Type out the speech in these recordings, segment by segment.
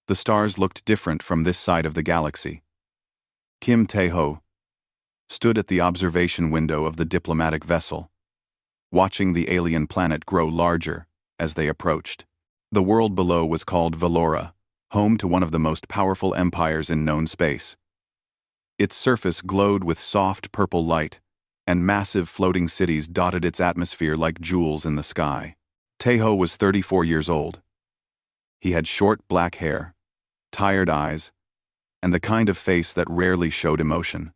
The stars looked different from this side of the galaxy. Kim Tae-ho stood at the observation window of the diplomatic vessel, watching the alien planet grow larger as they approached. The world below was called Valora, home to one of the most powerful empires in known space. Its surface glowed with soft purple light, and massive floating cities dotted its atmosphere like jewels in the sky. Tae-ho was 34 years old. He had short black hair, tired eyes, and the kind of face that rarely showed emotion.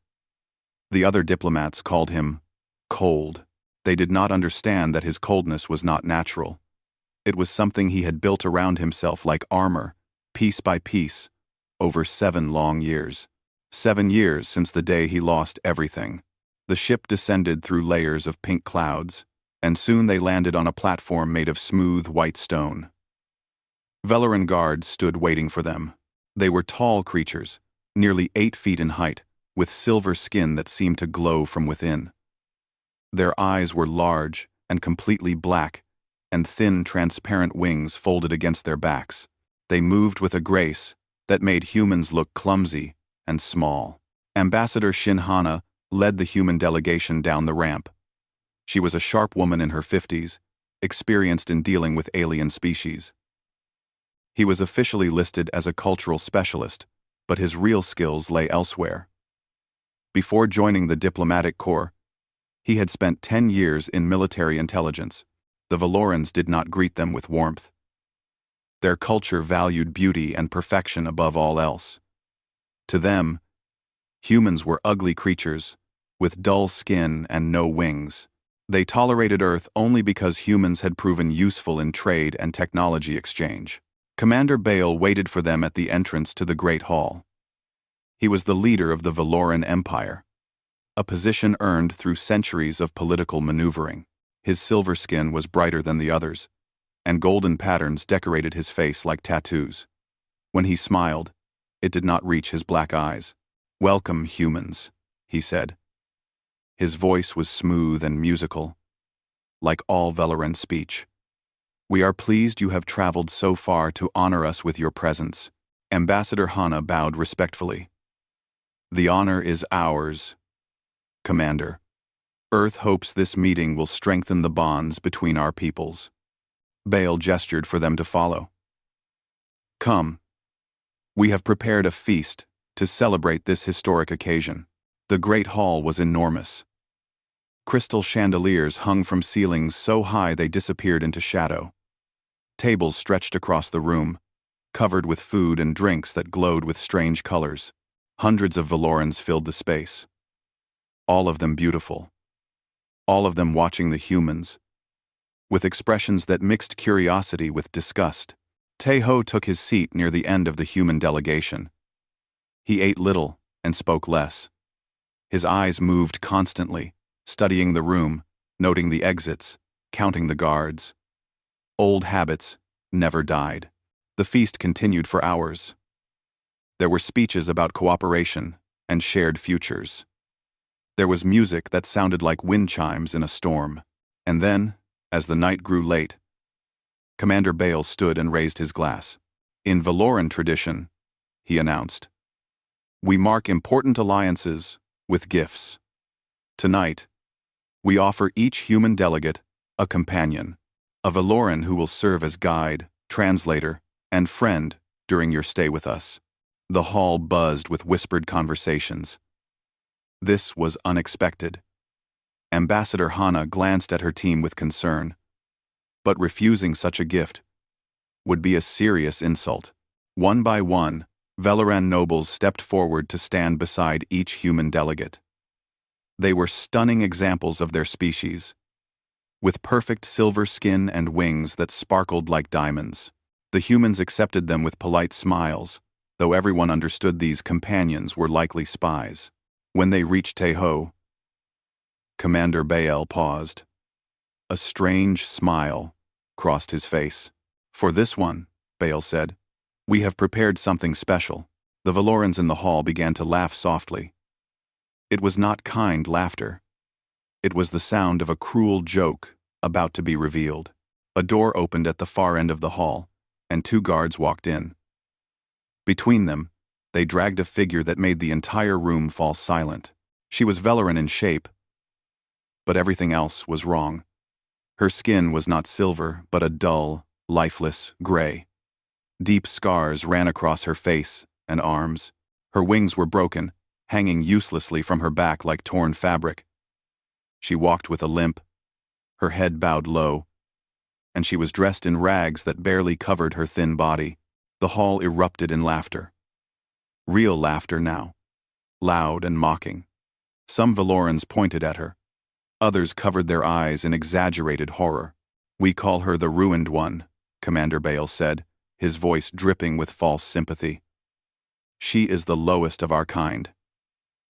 The other diplomats called him cold. They did not understand that his coldness was not natural. It was something he had built around himself like armor, piece by piece, over 7 long years. 7 years since the day he lost everything. The ship descended through layers of pink clouds, and soon they landed on a platform made of smooth white stone. Valoran guards stood waiting for them. They were tall creatures, nearly 8 feet in height, with silver skin that seemed to glow from within. Their eyes were large and completely black, and thin, transparent wings folded against their backs. They moved with a grace that made humans look clumsy and small. Ambassador Shin Hana led the human delegation down the ramp. She was a sharp woman in her 50s, experienced in dealing with alien species. He was officially listed as a cultural specialist, but his real skills lay elsewhere. Before joining the diplomatic corps, he had spent 10 years in military intelligence. The Valorans did not greet them with warmth. Their culture valued beauty and perfection above all else. To them, humans were ugly creatures, with dull skin and no wings. They tolerated Earth only because humans had proven useful in trade and technology exchange. Commander Bale waited for them at the entrance to the Great Hall. He was the leader of the Valoran Empire, a position earned through centuries of political maneuvering. His silver skin was brighter than the others, and golden patterns decorated his face like tattoos. When he smiled, it did not reach his black eyes. "Welcome, humans," he said. His voice was smooth and musical, like all Valoran speech. "We are pleased you have traveled so far to honor us with your presence." Ambassador Hana bowed respectfully. "The honor is ours, Commander. Earth hopes this meeting will strengthen the bonds between our peoples." Bale gestured for them to follow. "Come. We have prepared a feast to celebrate this historic occasion." The Great Hall was enormous. Crystal chandeliers hung from ceilings so high they disappeared into shadow. Tables stretched across the room, covered with food and drinks that glowed with strange colors. Hundreds of Valorans filled the space. All of them beautiful. All of them watching the humans, with expressions that mixed curiosity with disgust. Tae-ho took his seat near the end of the human delegation. He ate little and spoke less. His eyes moved constantly, studying the room, noting the exits, counting the guards. Old habits never died. The feast continued for hours. There were speeches about cooperation and shared futures. There was music that sounded like wind chimes in a storm. And then, as the night grew late, Commander Bale stood and raised his glass. "In Valoran tradition," he announced, "we mark important alliances with gifts. Tonight, we offer each human delegate a companion, a Valoran who will serve as guide, translator, and friend during your stay with us." The hall buzzed with whispered conversations. This was unexpected. Ambassador Hana glanced at her team with concern, but refusing such a gift would be a serious insult. One by one, Valoran nobles stepped forward to stand beside each human delegate. They were stunning examples of their species, with perfect silver skin and wings that sparkled like diamonds. The humans accepted them with polite smiles, though everyone understood these companions were likely spies. When they reached Tae-ho, Commander Bale paused. A strange smile crossed his face. "For this one," Bale said, "we have prepared something special." The Valorans in the hall began to laugh softly. It was not kind laughter. It was the sound of a cruel joke about to be revealed. A door opened at the far end of the hall, and 2 guards walked in. Between them, they dragged a figure that made the entire room fall silent. She was Velaran in shape, but everything else was wrong. Her skin was not silver, but a dull, lifeless gray. Deep scars ran across her face and arms. Her wings were broken, hanging uselessly from her back like torn fabric. She walked with a limp, her head bowed low, and she was dressed in rags that barely covered her thin body. The hall erupted in laughter. Real laughter now, loud and mocking. Some Valorans pointed at her. Others covered their eyes in exaggerated horror. "We call her the Ruined One," Commander Bale said, his voice dripping with false sympathy. "She is the lowest of our kind.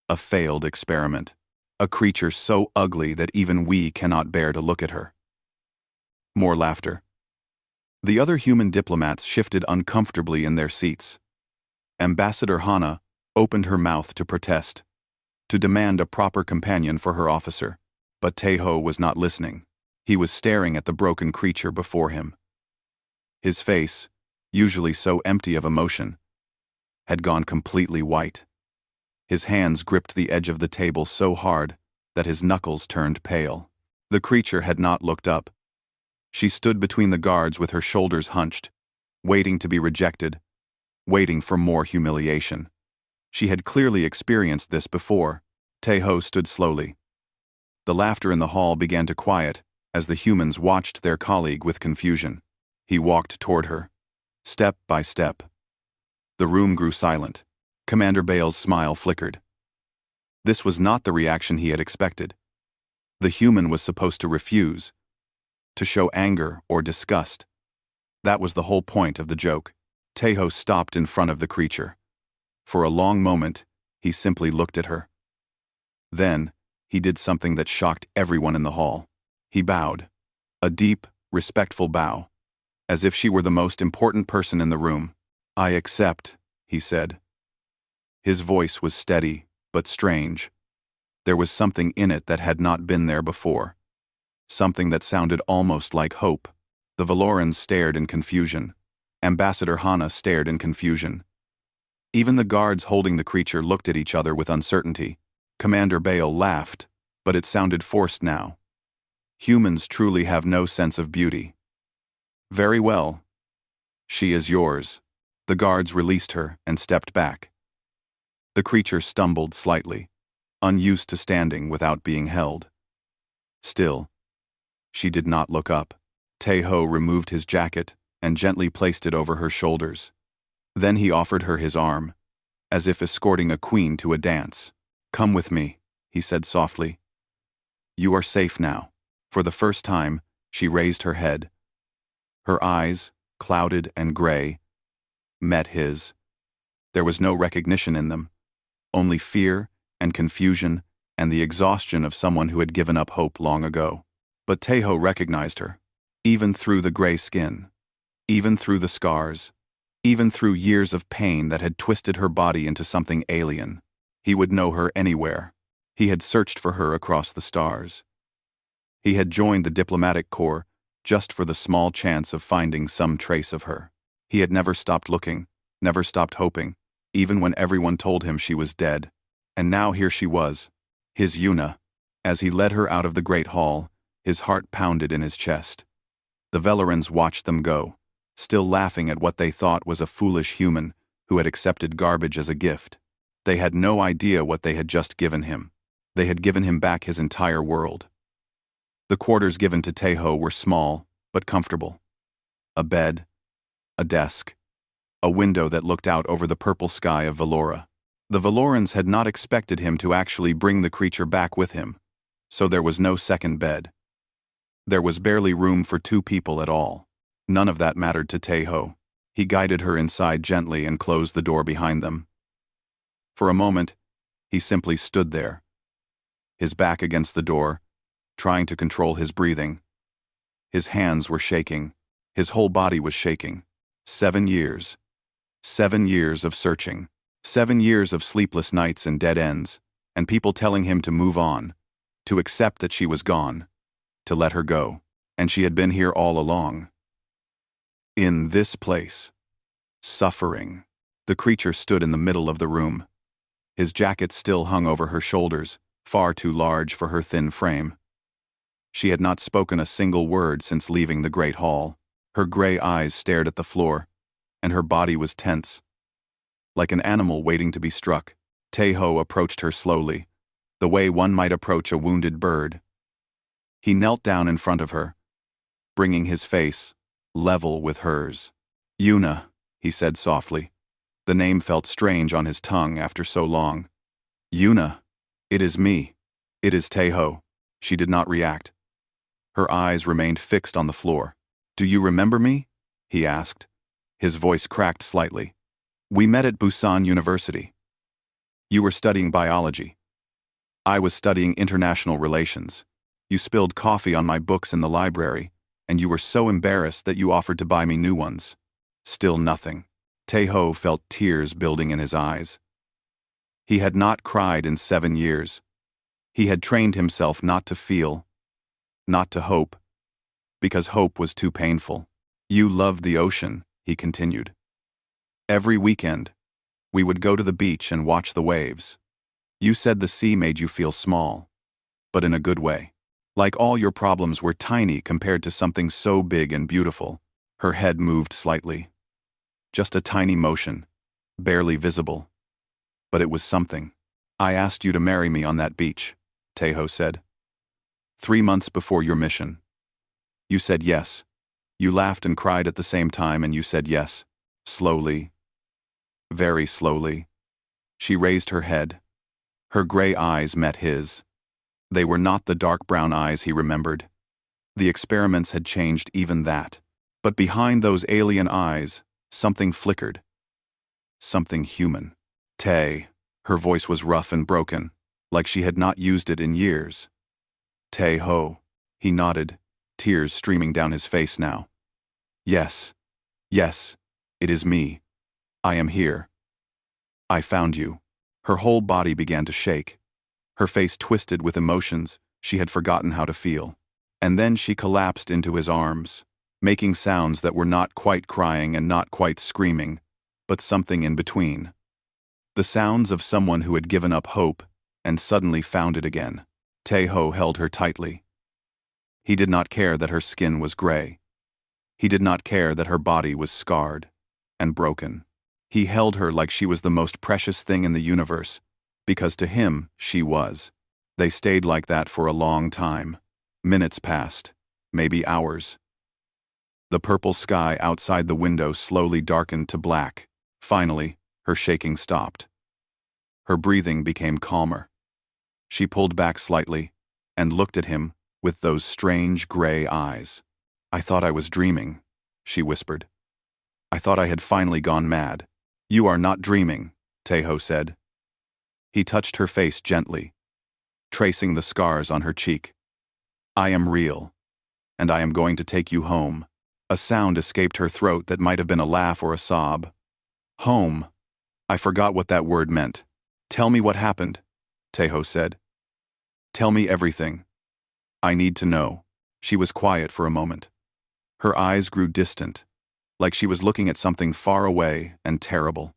A failed experiment. A creature so ugly that even we cannot bear to look at her." More laughter. The other human diplomats shifted uncomfortably in their seats. Ambassador Hana opened her mouth to protest, to demand a proper companion for her officer. But Taeho was not listening. He was staring at the broken creature before him. His face, usually so empty of emotion, had gone completely white. His hands gripped the edge of the table so hard that his knuckles turned pale. The creature had not looked up. She stood between the guards with her shoulders hunched, waiting to be rejected, waiting for more humiliation. She had clearly experienced this before. Taeho stood slowly. The laughter in the hall began to quiet as the humans watched their colleague with confusion. He walked toward her, step by step. The room grew silent. Commander Bale's smile flickered. This was not the reaction he had expected. The human was supposed to refuse, to show anger or disgust. That was the whole point of the joke. Taeho stopped in front of the creature. For a long moment, he simply looked at her. Then, he did something that shocked everyone in the hall. He bowed. A deep, respectful bow, as if she were the most important person in the room. "I accept," he said. His voice was steady, but strange. There was something in it that had not been there before. Something that sounded almost like hope. The Valorans stared in confusion. Ambassador Hana stared in confusion. Even the guards holding the creature looked at each other with uncertainty. Commander Bale laughed, but it sounded forced now. Humans truly have no sense of beauty. "Very well. She is yours." The guards released her and stepped back. The creature stumbled slightly, unused to standing without being held. Still, she did not look up. Taeho removed his jacket and gently placed it over her shoulders. Then he offered her his arm, as if escorting a queen to a dance. "Come with me," he said softly. "You are safe now." For the first time, she raised her head. Her eyes, clouded and gray, met his. There was no recognition in them, only fear and confusion and the exhaustion of someone who had given up hope long ago. But Taeho recognized her, even through the gray skin, even through the scars, even through years of pain that had twisted her body into something alien. He would know her anywhere. He had searched for her across the stars. He had joined the diplomatic corps just for the small chance of finding some trace of her. He had never stopped looking, never stopped hoping, even when everyone told him she was dead. And now here she was, his Yuna. As he led her out of the great hall, his heart pounded in his chest. The Velerans watched them go, still laughing at what they thought was a foolish human who had accepted garbage as a gift. They had no idea what they had just given him. They had given him back his entire world. The quarters given to Taeho were small, but comfortable. A bed, a desk, a window that looked out over the purple sky of Valora. The Valorans had not expected him to actually bring the creature back with him, so there was no second bed. There was barely room for two people at all. None of that mattered to Taeho. He guided her inside gently and closed the door behind them. For a moment, he simply stood there, his back against the door, trying to control his breathing. His hands were shaking. His whole body was shaking. 7 years. 7 years of searching. 7 years of sleepless nights and dead ends, and people telling him to move on, to accept that she was gone, to let her go. And she had been here all along. In this place. Suffering. The creature stood in the middle of the room. His jacket still hung over her shoulders, far too large for her thin frame. She had not spoken a single word since leaving the great hall. Her gray eyes stared at the floor, and her body was tense. Like an animal waiting to be struck, Tae-ho approached her slowly, the way one might approach a wounded bird. He knelt down in front of her, bringing his face level with hers. "Yuna," he said softly. The name felt strange on his tongue after so long. "Yuna, it is me. It is Tae-ho." She did not react. Her eyes remained fixed on the floor. "Do you remember me?" he asked. His voice cracked slightly. "We met at Busan University. You were studying biology. I was studying international relations. You spilled coffee on my books in the library, and you were so embarrassed that you offered to buy me new ones. Still nothing." Tae-ho felt tears building in his eyes. He had not cried in 7 years. He had trained himself not to feel, not to hope, because hope was too painful. "You loved the ocean," he continued. "Every weekend, we would go to the beach and watch the waves. You said the sea made you feel small, but in a good way. Like all your problems were tiny compared to something so big and beautiful." Her head moved slightly. Just a tiny motion, barely visible. But it was something. "I asked you to marry me on that beach," Tae-ho said. 3 months before your mission. You said yes. You laughed and cried at the same time, and you said yes. Slowly. Very slowly. She raised her head. Her gray eyes met his. They were not the dark brown eyes he remembered. The experiments had changed even that. But behind those alien eyes, something flickered. Something human. "Tae." Her voice was rough and broken, like she had not used it in years. "Tae-ho." He nodded, tears streaming down his face now. "Yes. Yes. It is me. I am here. I found you." Her whole body began to shake. Her face twisted with emotions she had forgotten how to feel. And then she collapsed into his arms, making sounds that were not quite crying and not quite screaming, but something in between. The sounds of someone who had given up hope and suddenly found it again. Tae-ho held her tightly. He did not care that her skin was gray. He did not care that her body was scarred and broken. He held her like she was the most precious thing in the universe, because to him, she was. They stayed like that for a long time. Minutes passed, maybe hours. The purple sky outside the window slowly darkened to black. Finally, her shaking stopped. Her breathing became calmer. She pulled back slightly and looked at him with those strange gray eyes. "I thought I was dreaming," she whispered. "I thought I had finally gone mad." "You are not dreaming," Tae-ho said. He touched her face gently, tracing the scars on her cheek. "I am real, and I am going to take you home." A sound escaped her throat that might have been a laugh or a sob. "Home." I forgot what that word meant. "Tell me what happened," Tae-ho said. "Tell me everything. I need to know." She was quiet for a moment. Her eyes grew distant, like she was looking at something far away and terrible.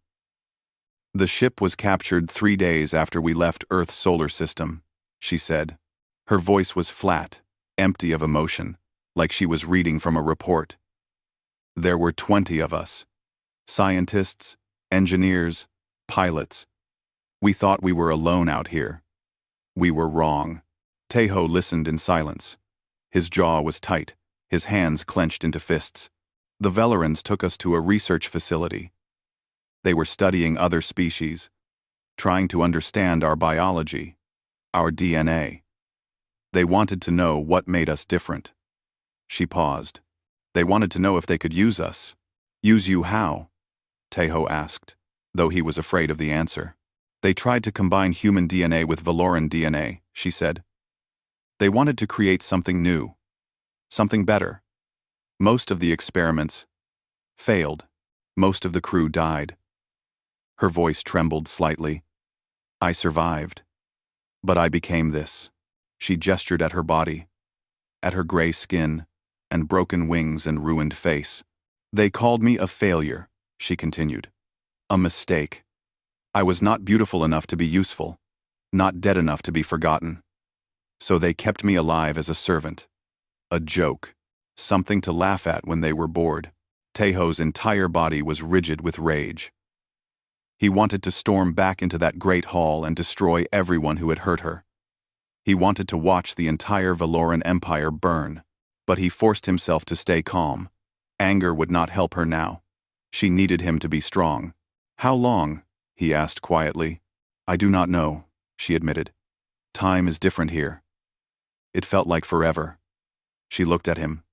"The ship was captured 3 days after we left Earth's solar system," she said. Her voice was flat, empty of emotion, like she was reading from a report. "There were 20 of us. Scientists, engineers, pilots. We thought we were alone out here. We were wrong." Tae-ho listened in silence. His jaw was tight, his hands clenched into fists. "The Velerans took us to a research facility. They were studying other species, trying to understand our biology, our DNA. They wanted to know what made us different." She paused. "They wanted to know if they could use us." "Use you how?" Tae-ho asked, though he was afraid of the answer. "They tried to combine human DNA with Valoran DNA," she said. "They wanted to create something new, something better. Most of the experiments failed. Most of the crew died." Her voice trembled slightly. "I survived. But I became this." She gestured at her body, at her gray skin, and broken wings and ruined face. "They called me a failure," she continued. A mistake. I was not beautiful enough to be useful, not dead enough to be forgotten. So they kept me alive as a servant. A joke. Something to laugh at when they were bored. Taeho's entire body was rigid with rage. He wanted to storm back into that great hall and destroy everyone who had hurt her. He wanted to watch the entire Valoran Empire burn, but he forced himself to stay calm. Anger would not help her now. She needed him to be strong. "How long?" he asked quietly. "I do not know," she admitted. "Time is different here." It felt like forever. She looked at him.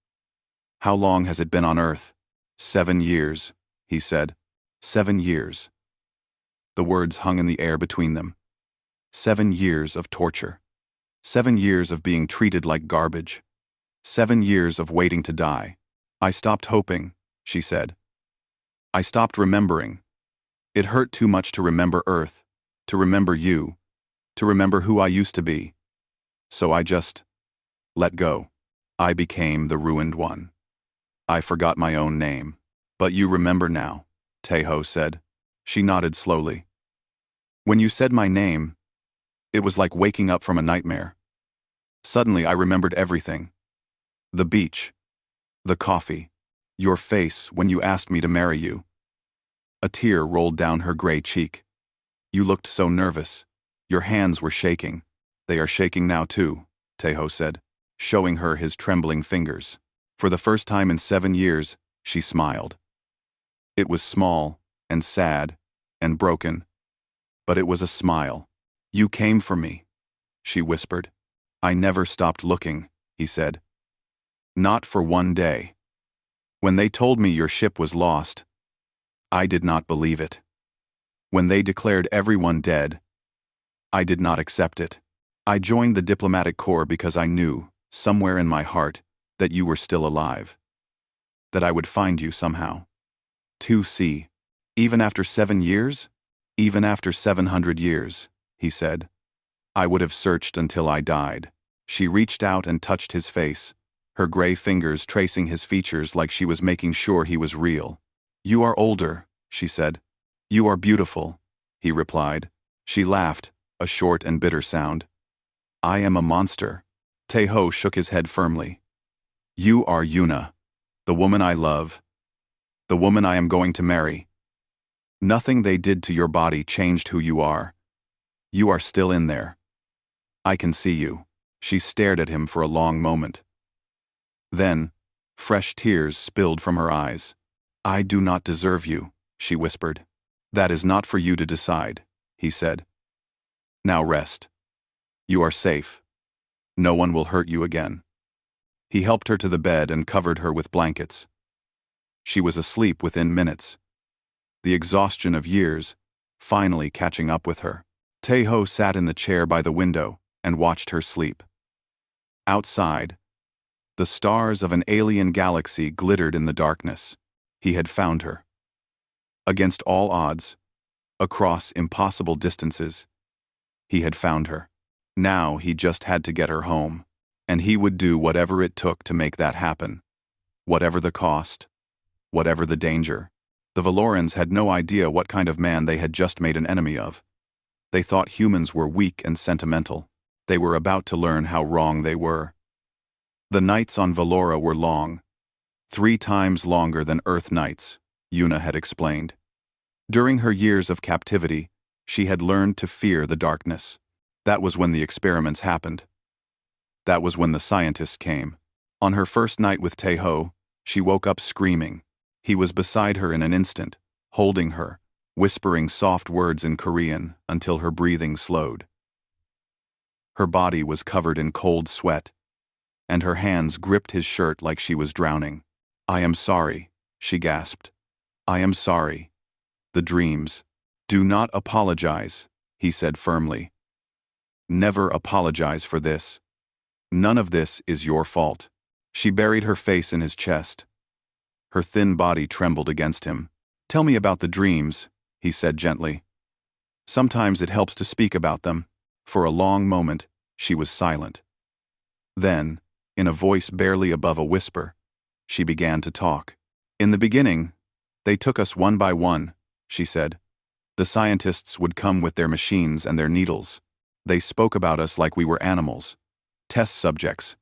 "How long has it been on Earth?" 7 years, he said. 7 years. The words hung in the air between them. 7 years of torture. 7 years of being treated like garbage. 7 years of waiting to die. "I stopped hoping," she said. "I stopped remembering. It hurt too much to remember Earth, to remember you, to remember who I used to be. So I just let go. I became the ruined one. I forgot my own name. But you remember now," Taeho said. She nodded slowly. "When you said my name, it was like waking up from a nightmare. Suddenly I remembered everything. The beach, the coffee, your face when you asked me to marry you." A tear rolled down her gray cheek. "You looked so nervous. Your hands were shaking." "They are shaking now too," Taeho said, showing her his trembling fingers. For the first time in 7 years, she smiled. It was small, and sad, and broken, but it was a smile. "You came for me," she whispered. "I never stopped looking," he said. "Not for one day. When they told me your ship was lost, I did not believe it. When they declared everyone dead, I did not accept it. I joined the diplomatic corps because I knew, somewhere in my heart, that you were still alive. That I would find you somehow. 2C. Even after 7 years? Even after 700 years, he said. I would have searched until I died." She reached out and touched his face, her gray fingers tracing his features like she was making sure he was real. "You are older," she said. "You are beautiful," he replied. She laughed, a short and bitter sound. "I am a monster." Taeho shook his head firmly. "You are Yuna, the woman I love, the woman I am going to marry. Nothing they did to your body changed who you are. You are still in there. I can see you." She stared at him for a long moment. Then, fresh tears spilled from her eyes. "I do not deserve you," she whispered. "That is not for you to decide," he said. "Now rest. You are safe. No one will hurt you again." He helped her to the bed and covered her with blankets. She was asleep within minutes. The exhaustion of years, finally catching up with her. Taeho sat in the chair by the window and watched her sleep. Outside, the stars of an alien galaxy glittered in the darkness. He had found her. Against all odds, across impossible distances, he had found her. Now he just had to get her home, and he would do whatever it took to make that happen. Whatever the cost, whatever the danger. The Valorans had no idea what kind of man they had just made an enemy of. They thought humans were weak and sentimental. They were about to learn how wrong they were. The nights on Valora were long, 3 times longer than Earth nights, Yuna had explained. During her years of captivity, she had learned to fear the darkness. That was when the experiments happened. That was when the scientists came. On her first night with Taeho, she woke up screaming. He was beside her in an instant, holding her, whispering soft words in Korean until her breathing slowed. Her body was covered in cold sweat, and her hands gripped his shirt like she was drowning. "I am sorry," she gasped. "I am sorry. The dreams." "Do not apologize," he said firmly. "Never apologize for this. None of this is your fault." She buried her face in his chest. Her thin body trembled against him. "Tell me about the dreams," he said gently. "Sometimes it helps to speak about them." For a long moment, she was silent. Then, in a voice barely above a whisper, she began to talk. "In the beginning, they took us one by one," she said. The scientists would come with their machines and their needles. They spoke about us like we were animals, test subjects,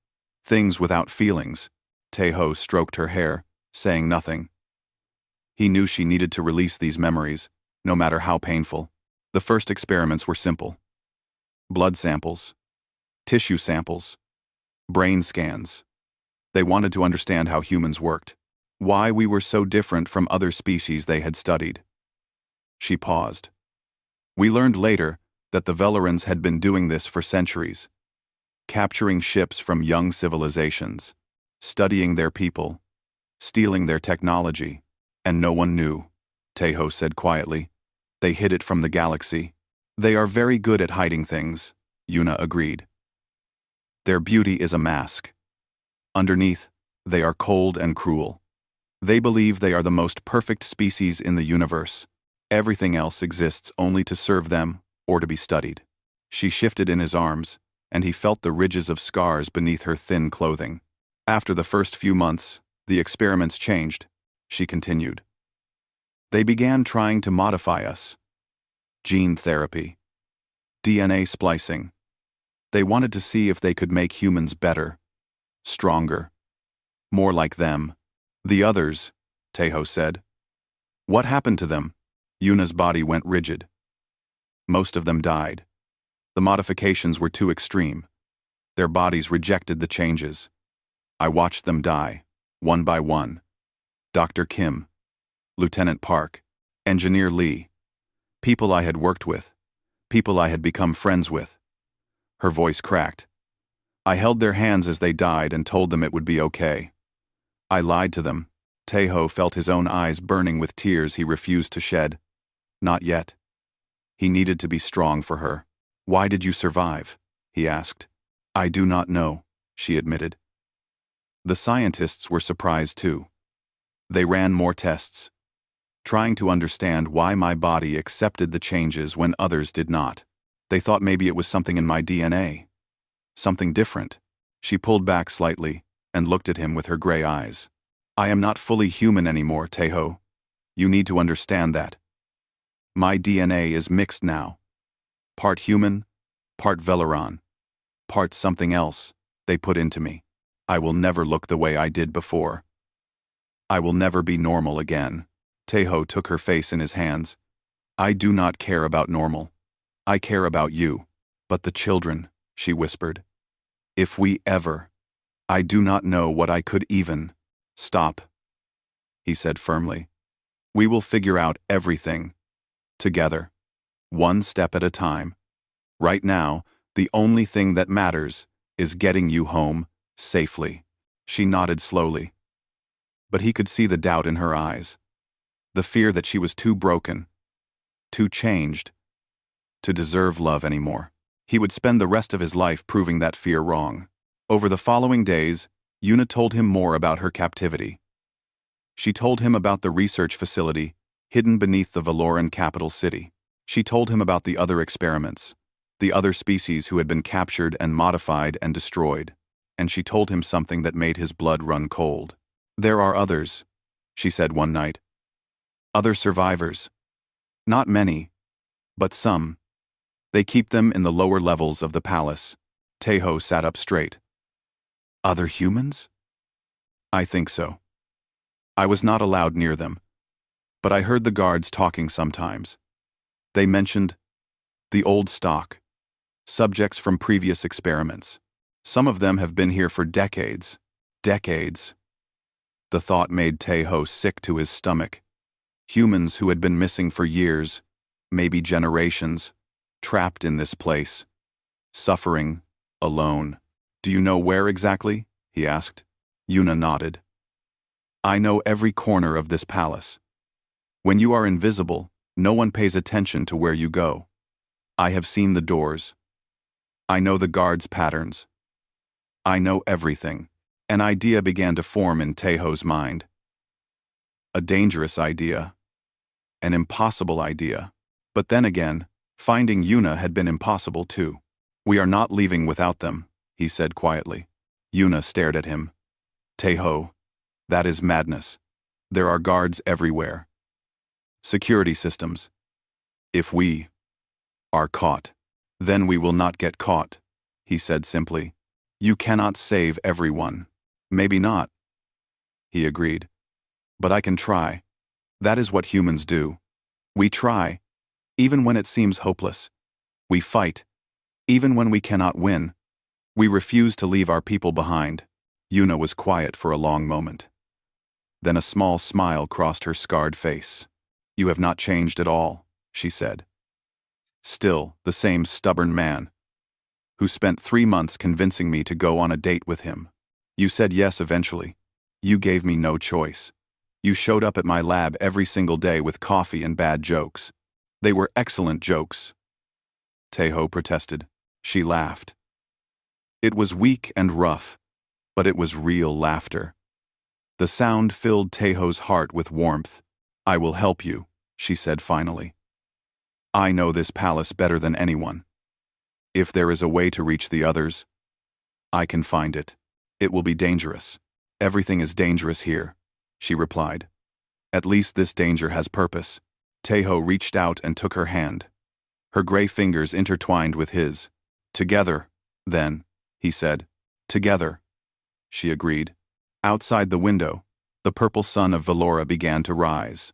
things without feelings. Taeho stroked her hair, saying nothing. He knew she needed to release these memories, no matter how painful. The first experiments were simple. Blood samples, tissue samples, brain scans. They wanted to understand how humans worked, why we were so different from other species they had studied. She paused. We learned later that the Velerans had been doing this for centuries, capturing ships from young civilizations, studying their people, stealing their technology, and no one knew, Taeho said quietly. They hid it from the galaxy. They are very good at hiding things, Yuna agreed. Their beauty is a mask. Underneath, they are cold and cruel. They believe they are the most perfect species in the universe. Everything else exists only to serve them or to be studied. She shifted in his arms, and he felt the ridges of scars beneath her thin clothing. After the first few months, the experiments changed, she continued. They began trying to modify us. Gene therapy, DNA splicing. They wanted to see if they could make humans better, stronger, more like them. The others, Taeho said. What happened to them? Yuna's body went rigid. Most of them died. The modifications were too extreme. Their bodies rejected the changes. I watched them die, one by one. Dr. Kim, Lieutenant Park, Engineer Lee, people I had worked with, people I had become friends with. Her voice cracked. I held their hands as they died and told them it would be okay. I lied to them. Taeho felt his own eyes burning with tears he refused to shed. Not yet. He needed to be strong for her. Why did you survive? He asked. I do not know, she admitted. The scientists were surprised too. They ran more tests, trying to understand why my body accepted the changes when others did not. They thought maybe it was something in my DNA. Something different. She pulled back slightly and looked at him with her gray eyes. I am not fully human anymore, Taeho. You need to understand that. My DNA is mixed now. Part human, part Veleron, part something else they put into me. I will never look the way I did before. I will never be normal again. Taeho took her face in his hands. I do not care about normal. I care about you. But the children, she whispered. If we ever, I do not know what I could even. Stop, he said firmly. We will figure out everything. Together. One step at a time. Right now, the only thing that matters is getting you home safely. She nodded slowly. But he could see the doubt in her eyes. The fear that she was too broken, too changed, to deserve love anymore. He would spend the rest of his life proving that fear wrong. Over the following days, Yuna told him more about her captivity. She told him about the research facility hidden beneath the Valoran capital city. She told him about the other experiments, the other species who had been captured and modified and destroyed. And she told him something that made his blood run cold. There are others, she said one night. Other survivors. Not many, but some. They keep them in the lower levels of the palace. Taeho sat up straight. Other humans? I think so. I was not allowed near them, but I heard the guards talking sometimes. They mentioned the old stock, subjects from previous experiments. Some of them have been here for decades. Decades. The thought made Taeho sick to his stomach. Humans who had been missing for years, maybe generations, trapped in this place, suffering, alone. Do you know where exactly? He asked. Yuna nodded. I know every corner of this palace. When you are invisible, no one pays attention to where you go. I have seen the doors. I know the guards' patterns. I know everything. An idea began to form in Taeho's mind. A dangerous idea. An impossible idea. But then again, finding Yuna had been impossible too. We are not leaving without them, he said quietly. Yuna stared at him. Taeho, that is madness. There are guards everywhere. Security systems. If we are caught, then we will not get caught, he said simply. You cannot save everyone. Maybe not, he agreed. But I can try. That is what humans do. We try, even when it seems hopeless. We fight, even when we cannot win. We refuse to leave our people behind. Yuna was quiet for a long moment. Then a small smile crossed her scarred face. You have not changed at all, she said. Still the same stubborn man, who spent 3 months convincing me to go on a date with him. You said yes eventually. You gave me no choice. You showed up at my lab every single day with coffee and bad jokes. They were excellent jokes. Taeho protested. She laughed. It was weak and rough, but it was real laughter. The sound filled Taeho's heart with warmth. I will help you, she said finally. I know this palace better than anyone. If there is a way to reach the others, I can find it. It will be dangerous. Everything is dangerous here, she replied. At least this danger has purpose. Taeho reached out and took her hand. Her gray fingers intertwined with his. Together, then, he said. Together, she agreed. Outside the window, the purple sun of Velora began to rise.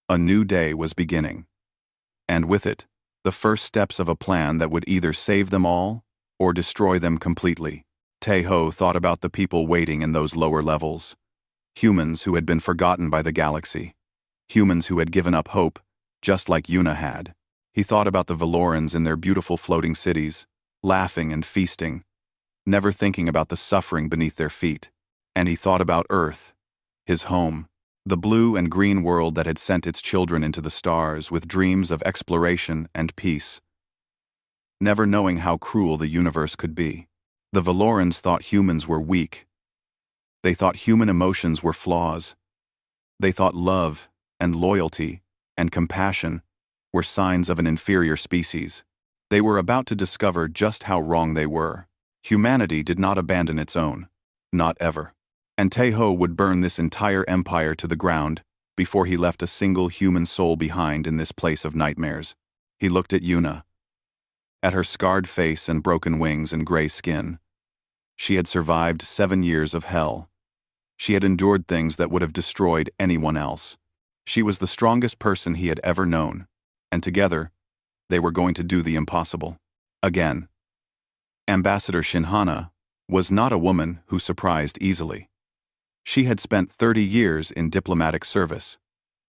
A new day was beginning. And with it, the first steps of a plan that would either save them all or destroy them completely. Taeho thought about the people waiting in those lower levels. Humans who had been forgotten by the galaxy. Humans who had given up hope, just like Yuna had. He thought about the Velorans in their beautiful floating cities, laughing and feasting, never thinking about the suffering beneath their feet. And he thought about Earth, his home, the blue and green world that had sent its children into the stars with dreams of exploration and peace, never knowing how cruel the universe could be. The Velorans thought humans were weak. They thought human emotions were flaws. They thought love and loyalty and compassion were signs of an inferior species. They were about to discover just how wrong they were. Humanity did not abandon its own. Not ever. And Taeho would burn this entire empire to the ground before he left a single human soul behind in this place of nightmares. He looked at Yuna. At her scarred face and broken wings and gray skin. She had survived 7 years of hell. She had endured things that would have destroyed anyone else. She was the strongest person he had ever known. And together, they were going to do the impossible. Again. Ambassador Shinhana was not a woman who surprised easily. She had spent 30 years in diplomatic service,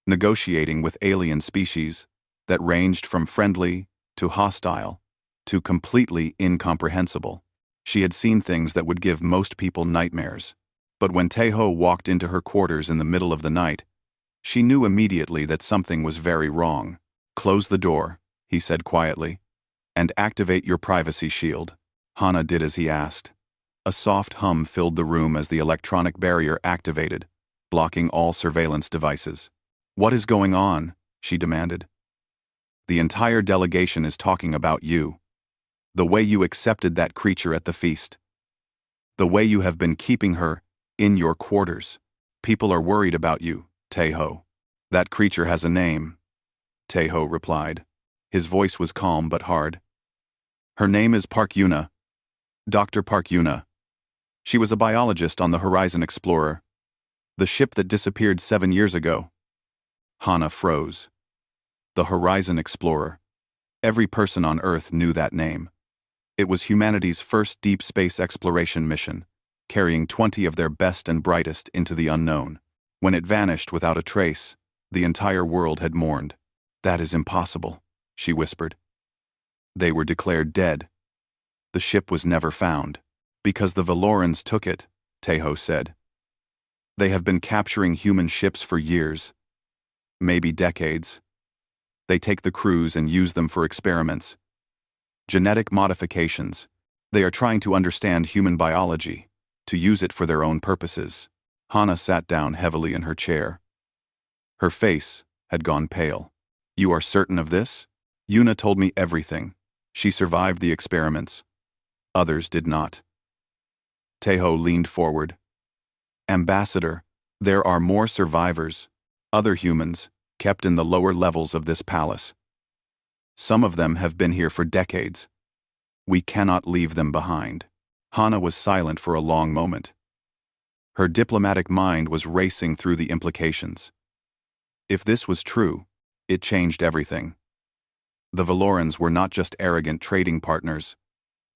negotiating with alien species that ranged from friendly to hostile to completely incomprehensible. She had seen things that would give most people nightmares. But when Taeho walked into her quarters in the middle of the night, she knew immediately that something was very wrong. Close the door, he said quietly, and activate your privacy shield. Hana did as he asked. A soft hum filled the room as the electronic barrier activated, blocking all surveillance devices. What is going on? She demanded. The entire delegation is talking about you. The way you accepted that creature at the feast. The way you have been keeping her in your quarters. People are worried about you, Taeho. That creature has a name, Taeho replied. His voice was calm but hard. Her name is Park Yuna. Dr. Park Yuna. She was a biologist on the Horizon Explorer, the ship that disappeared 7 years ago. Hana froze. The Horizon Explorer. Every person on Earth knew that name. It was humanity's first deep space exploration mission, carrying 20 of their best and brightest into the unknown. When it vanished without a trace, the entire world had mourned. That is impossible, she whispered. They were declared dead. The ship was never found. Because the Velorans took it, Taeho said. They have been capturing human ships for years. Maybe decades. They take the crews and use them for experiments. Genetic modifications. They are trying to understand human biology, to use it for their own purposes. Hana sat down heavily in her chair. Her face had gone pale. You are certain of this? Yuna told me everything. She survived the experiments. Others did not. Taeho leaned forward. Ambassador, there are more survivors, other humans, kept in the lower levels of this palace. Some of them have been here for decades. We cannot leave them behind. Hana was silent for a long moment. Her diplomatic mind was racing through the implications. If this was true, it changed everything. The Valorans were not just arrogant trading partners.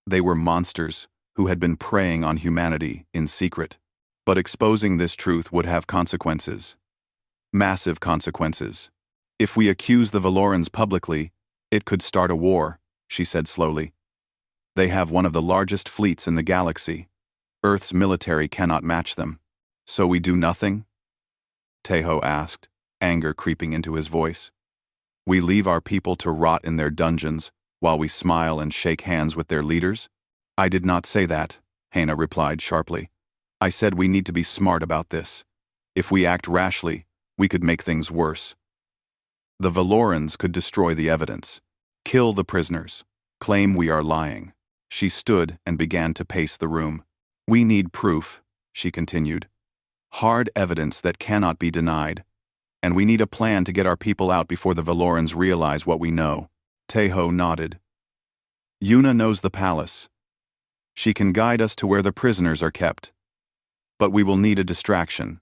They were monsters who had been preying on humanity in secret. But exposing this truth would have consequences. Massive consequences. If we accuse the Valorans publicly, it could start a war, she said slowly. They have one of the largest fleets in the galaxy. Earth's military cannot match them. So we do nothing? Teho asked, anger creeping into his voice. We leave our people to rot in their dungeons while we smile and shake hands with their leaders? I did not say that, Hana replied sharply. I said we need to be smart about this. If we act rashly, we could make things worse. The Valorans could destroy the evidence, kill the prisoners, claim we are lying. She stood and began to pace the room. We need proof, she continued. Hard evidence that cannot be denied. And we need a plan to get our people out before the Valorans realize what we know. Teho nodded. Yuna knows the palace. She can guide us to where the prisoners are kept. But we will need a distraction.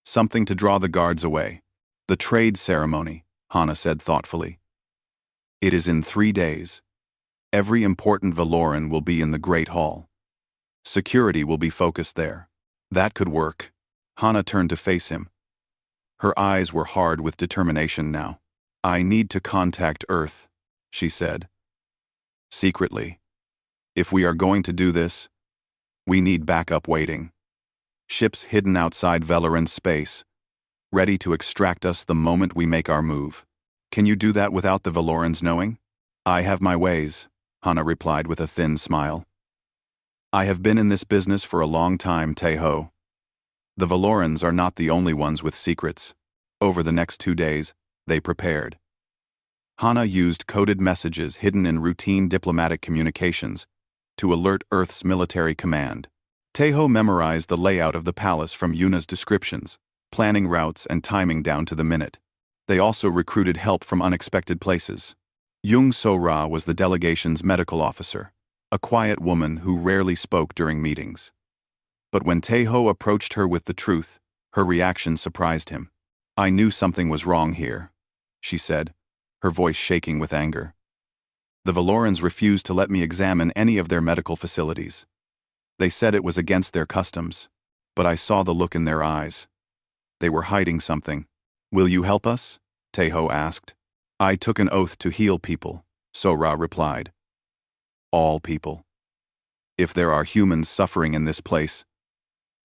Something to draw the guards away. The trade ceremony, Hana said thoughtfully. It is in 3 days. Every important Valoran will be in the Great Hall. Security will be focused there. That could work. Hana turned to face him. Her eyes were hard with determination now. I need to contact Earth, she said. Secretly. If we are going to do this, we need backup waiting. Ships hidden outside Valoran space, ready to extract us the moment we make our move. Can you do that without the Valorans knowing? I have my ways, Hana replied with a thin smile. I have been in this business for a long time, Teho. The Valorans are not the only ones with secrets. Over the next 2 days, they prepared. Hana used coded messages hidden in routine diplomatic communications to alert Earth's military command. Teho memorized the layout of the palace from Yuna's descriptions, planning routes and timing down to the minute. They also recruited help from unexpected places. Jung So-ra was the delegation's medical officer, a quiet woman who rarely spoke during meetings. But when Teho approached her with the truth, her reaction surprised him. I knew something was wrong here, she said, her voice shaking with anger. The Valorans refused to let me examine any of their medical facilities. They said it was against their customs, but I saw the look in their eyes. They were hiding something. Will you help us? Teho asked. I took an oath to heal people, So-ra replied. All people. If there are humans suffering in this place,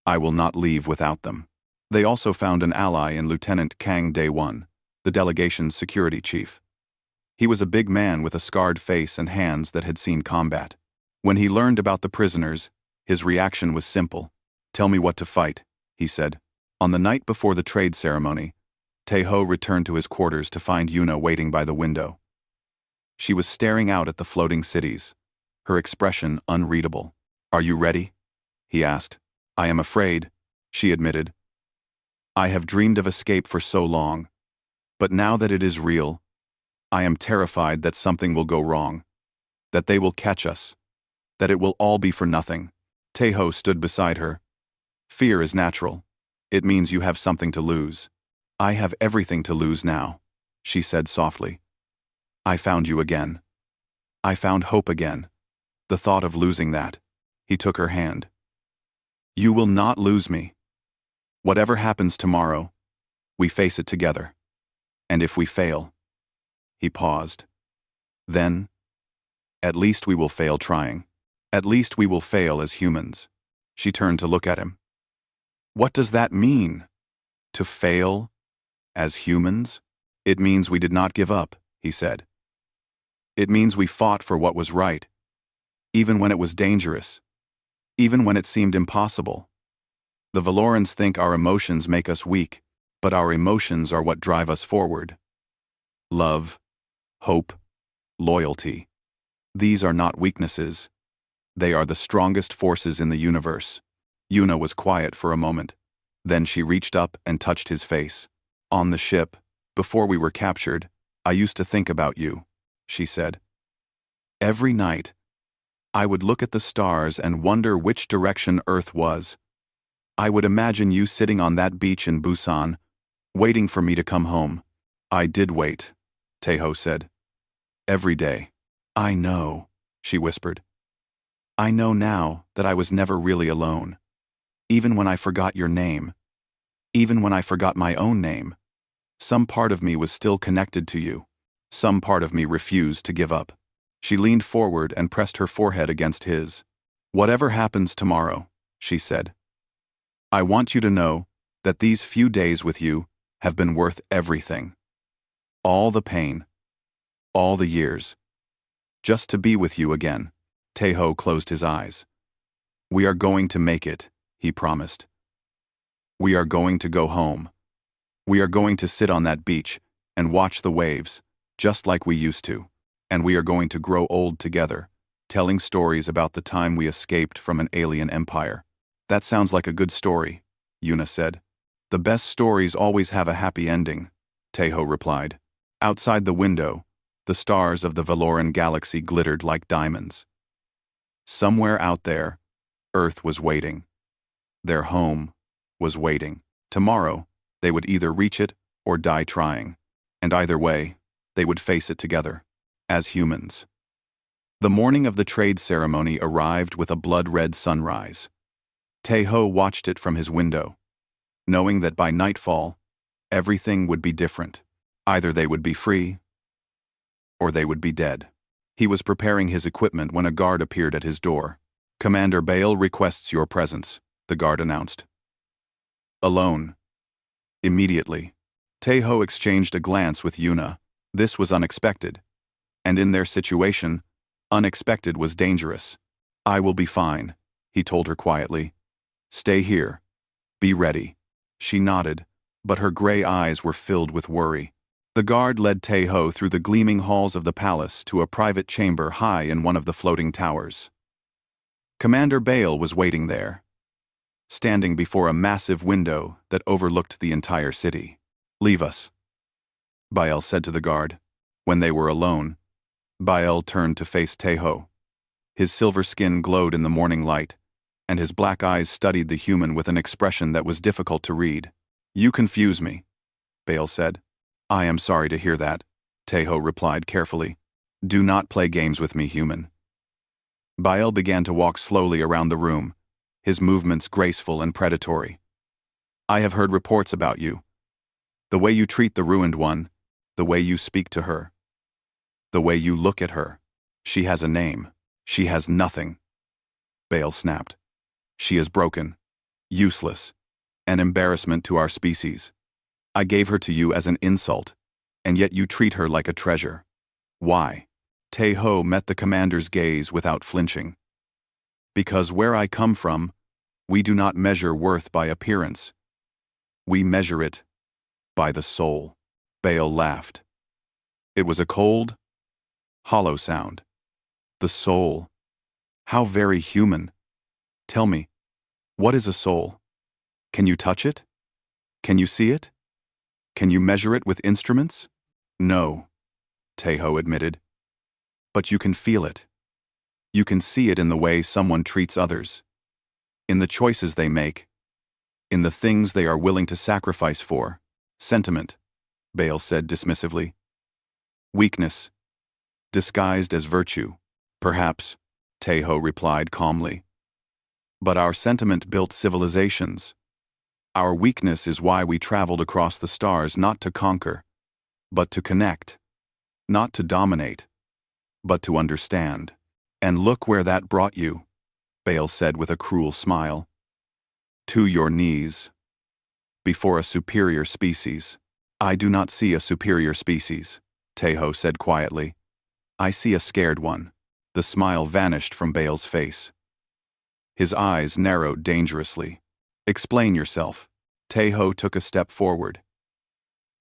I will not leave without them. They also found an ally in Lieutenant Kang Dae-won, the delegation's security chief. He was a big man with a scarred face and hands that had seen combat. When he learned about the prisoners, his reaction was simple. Tell me what to fight, he said. On the night before the trade ceremony, Teho returned to his quarters to find Yuna waiting by the window. She was staring out at the floating cities, her expression unreadable. Are you ready? He asked. I am afraid, she admitted. I have dreamed of escape for so long, but now that it is real, I am terrified that something will go wrong, that they will catch us, that it will all be for nothing. Teho stood beside her. Fear is natural. It means you have something to lose. I have everything to lose now, she said softly. I found you again. I found hope again. The thought of losing that. He took her hand. You will not lose me. Whatever happens tomorrow, we face it together. And if we fail... He paused. Then, at least we will fail trying. At least we will fail as humans. She turned to look at him. What does that mean? To fail as humans? It means we did not give up, he said. It means we fought for what was right, even when it was dangerous, even when it seemed impossible. The Valorans think our emotions make us weak, but our emotions are what drive us forward. Love, hope, loyalty. These are not weaknesses. They are the strongest forces in the universe. Yuna was quiet for a moment. Then she reached up and touched his face. On the ship, before we were captured, I used to think about you, she said. Every night, I would look at the stars and wonder which direction Earth was. I would imagine you sitting on that beach in Busan, waiting for me to come home. I did wait, Taeho said. Every day. I know, she whispered. I know now that I was never really alone. Even when I forgot your name. Even when I forgot my own name. Some part of me was still connected to you. Some part of me refused to give up. She leaned forward and pressed her forehead against his. Whatever happens tomorrow, she said, I want you to know that these few days with you have been worth everything. All the pain. All the years. Just to be with you again. Taeho closed his eyes. We are going to make it, he promised. We are going to go home. We are going to sit on that beach and watch the waves, just like we used to. And we are going to grow old together, telling stories about the time we escaped from an alien empire. That sounds like a good story, Yuna said. The best stories always have a happy ending, Taeho replied. Outside the window, the stars of the Valoran galaxy glittered like diamonds. Somewhere out there, Earth was waiting. Their home was waiting. Tomorrow, they would either reach it or die trying. And either way, they would face it together, as humans. The morning of the trade ceremony arrived with a blood-red sunrise. Taeho watched it from his window, knowing that by nightfall, everything would be different. Either they would be free, or they would be dead. He was preparing his equipment when a guard appeared at his door. Commander Bale requests your presence, the guard announced. Alone. Immediately. Taeho exchanged a glance with Yuna. This was unexpected. And in their situation, unexpected was dangerous. I will be fine, he told her quietly. Stay here. Be ready. She nodded, but her gray eyes were filled with worry. The guard led Taeho through the gleaming halls of the palace to a private chamber high in one of the floating towers. Commander Bale was waiting there, standing before a massive window that overlooked the entire city. Leave us, Bael said to the guard. When they were alone, Bael turned to face Taeho. His silver skin glowed in the morning light, and his black eyes studied the human with an expression that was difficult to read. You confuse me, Bael said. I am sorry to hear that, Taeho replied carefully. Do not play games with me, human. Bael began to walk slowly around the room, his movements graceful and predatory. I have heard reports about you. The way you treat the ruined one, the way you speak to her, the way you look at her. She has a name. She has nothing. Bael snapped. She is broken, useless, an embarrassment to our species. I gave her to you as an insult, and yet you treat her like a treasure. Why? Taeho met the commander's gaze without flinching. Because where I come from, we do not measure worth by appearance. We measure it by the soul. Bael laughed. It was a cold, hollow sound. The soul. How very human. Tell me, what is a soul? Can you touch it? Can you see it? Can you measure it with instruments? No, Taeho admitted. But you can feel it. You can see it in the way someone treats others, in the choices they make, in the things they are willing to sacrifice for. Sentiment, Bael said dismissively. Weakness, disguised as virtue. Perhaps, Taeho replied calmly. But our sentiment built civilizations. Our weakness is why we traveled across the stars, not to conquer, but to connect. Not to dominate, but to understand. And look where that brought you, Bael said with a cruel smile. To your knees. Before a superior species. I do not see a superior species, Taeho said quietly. I see a scared one. The smile vanished from Bael's face. His eyes narrowed dangerously. Explain yourself. Taeho took a step forward.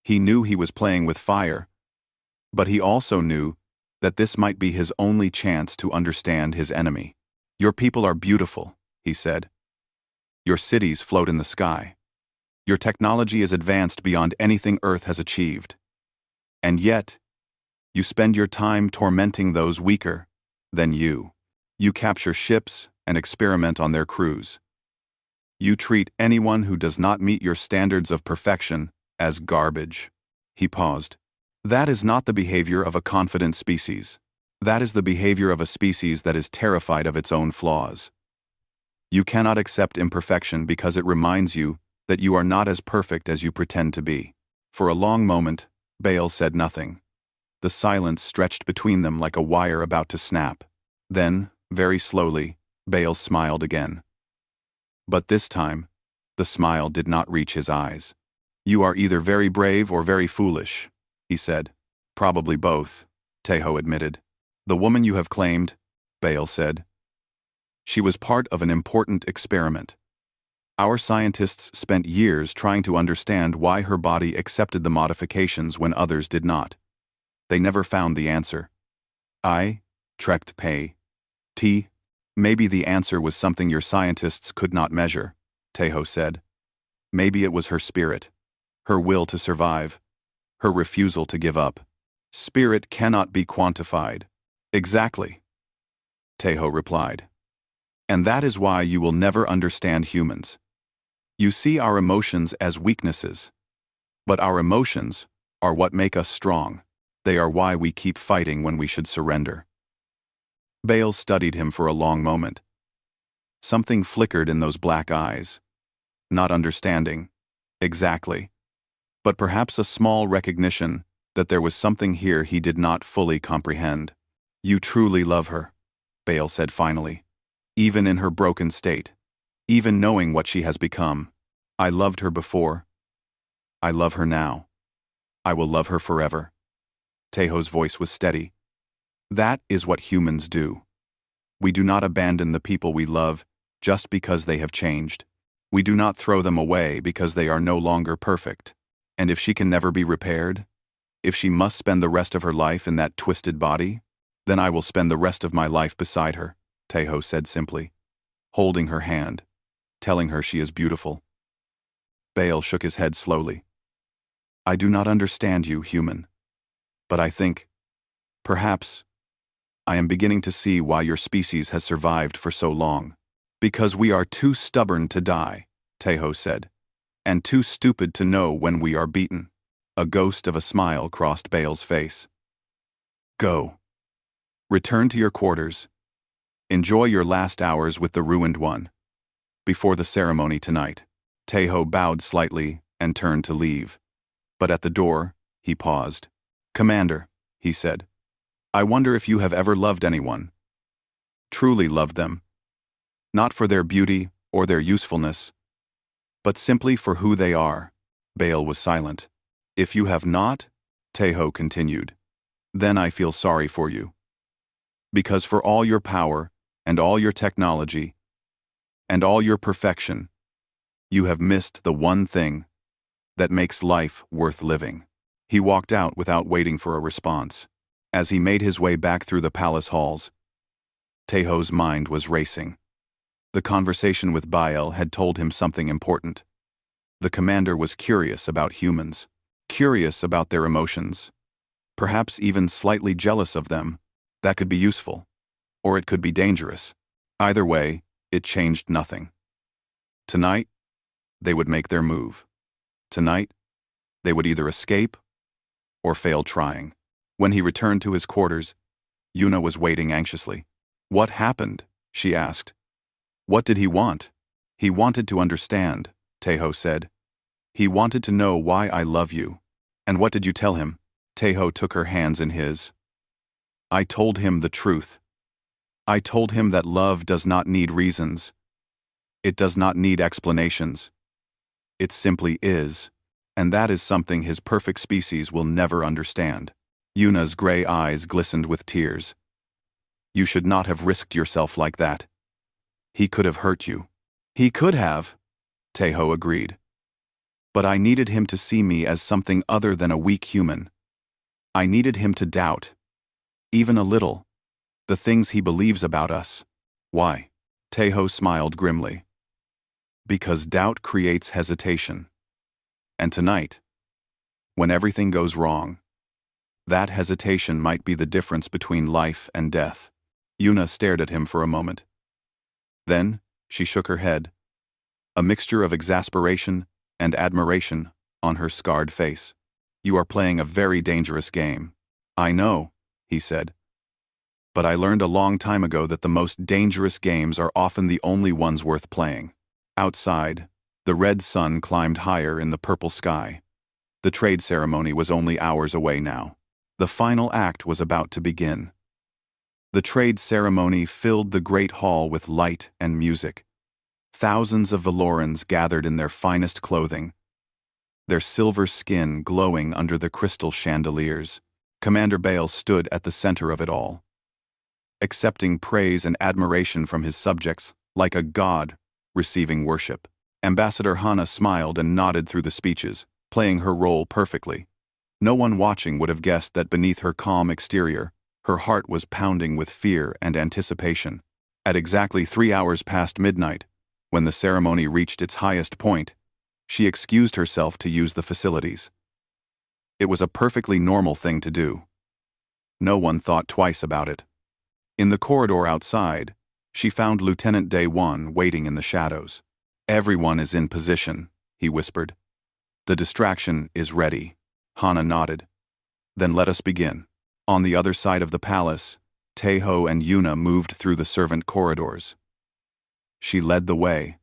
He knew he was playing with fire, but he also knew that this might be his only chance to understand his enemy. Your people are beautiful, he said. Your cities float in the sky. Your technology is advanced beyond anything Earth has achieved. And yet, You spend your time tormenting those weaker than you. You capture ships and experiment on their crews. You treat anyone who does not meet your standards of perfection as garbage. He paused. That is not the behavior of a confident species. That is the behavior of a species that is terrified of its own flaws. You cannot accept imperfection because it reminds you that you are not as perfect as you pretend to be. For a long moment, Bale said nothing. The silence stretched between them like a wire about to snap. Then, very slowly, Bale smiled again. But this time, the smile did not reach his eyes. You are either very brave or very foolish, he said. Probably both, Tejo admitted. The woman you have claimed, Bale said. She was part of an important experiment. Our scientists spent years trying to understand why her body accepted the modifications when others did not. They never found the answer. I trekked pay. T. Maybe the answer was something your scientists could not measure, Tejo said. Maybe it was her spirit, her will to survive, her refusal to give up. Spirit cannot be quantified. Exactly, Tejo replied. And that is why you will never understand humans. You see our emotions as weaknesses. But our emotions are what make us strong. They are why we keep fighting when we should surrender. Bale studied him for a long moment. Something flickered in those black eyes. Not understanding. Exactly. But perhaps a small recognition that there was something here he did not fully comprehend. You truly love her, Bale said finally. Even in her broken state. Even knowing what she has become. I loved her before. I love her now. I will love her forever. Tejo's voice was steady. That is what humans do. We do not abandon the people we love just because they have changed. We do not throw them away because they are no longer perfect. And if she can never be repaired, if she must spend the rest of her life in that twisted body, then I will spend the rest of my life beside her, Tejo said simply, holding her hand, telling her she is beautiful. Bale shook his head slowly. I do not understand you, human. But I think, perhaps, I am beginning to see why your species has survived for so long. Because we are too stubborn to die, Tejo said, and too stupid to know when we are beaten. A ghost of a smile crossed Bale's face. Go. Return to your quarters. Enjoy your last hours with the ruined one. Before the ceremony tonight. Tejo bowed slightly and turned to leave. But at the door, he paused. Commander, he said, I wonder if you have ever loved anyone. Truly loved them. Not for their beauty or their usefulness, but simply for who they are. Bale was silent. If you have not, Tejo continued, then I feel sorry for you. Because for all your power and all your technology and all your perfection, you have missed the one thing that makes life worth living. He walked out without waiting for a response. As he made his way back through the palace halls, Tejo's mind was racing. The conversation with Bale had told him something important. The commander was curious about humans, curious about their emotions, perhaps even slightly jealous of them. That could be useful, or it could be dangerous. Either way, it changed nothing. Tonight, they would make their move. Tonight, they would either escape or fail trying. When he returned to his quarters, Yuna was waiting anxiously. What happened? She asked. What did he want? He wanted to understand, Tejo said. He wanted to know why I love you. And what did you tell him? Tejo took her hands in his. I told him the truth. I told him that love does not need reasons. It does not need explanations. It simply is. And that is something his perfect species will never understand. Yuna's gray eyes glistened with tears. You should not have risked yourself like that. He could have hurt you. He could have, Tejo agreed. But I needed him to see me as something other than a weak human. I needed him to doubt, even a little, the things he believes about us. Why? Tejo smiled grimly. Because doubt creates hesitation. And tonight, when everything goes wrong, That hesitation might be the difference between life and death. Yuna stared at him for a moment. Then, she shook her head, a mixture of exasperation and admiration on her scarred face. You are playing a very dangerous game. I know, he said. But I learned a long time ago that the most dangerous games are often the only ones worth playing. Outside, the red sun climbed higher in the purple sky. The trade ceremony was only hours away now. The final act was about to begin. The trade ceremony filled the great hall with light and music. Thousands of Valorans gathered in their finest clothing, their silver skin glowing under the crystal chandeliers. Commander Bale stood at the center of it all, accepting praise and admiration from his subjects like a god receiving worship. Ambassador Hana smiled and nodded through the speeches, playing her role perfectly. No one watching would have guessed that beneath her calm exterior, her heart was pounding with fear and anticipation. At exactly 3 hours past midnight, when the ceremony reached its highest point, she excused herself to use the facilities. It was a perfectly normal thing to do. No one thought twice about it. In the corridor outside, she found Lieutenant Day 1 waiting in the shadows. Everyone is in position, he whispered. The distraction is ready. Hana nodded. Then let us begin. On the other side of the palace, Taeho and Yuna moved through the servant corridors. She led the way,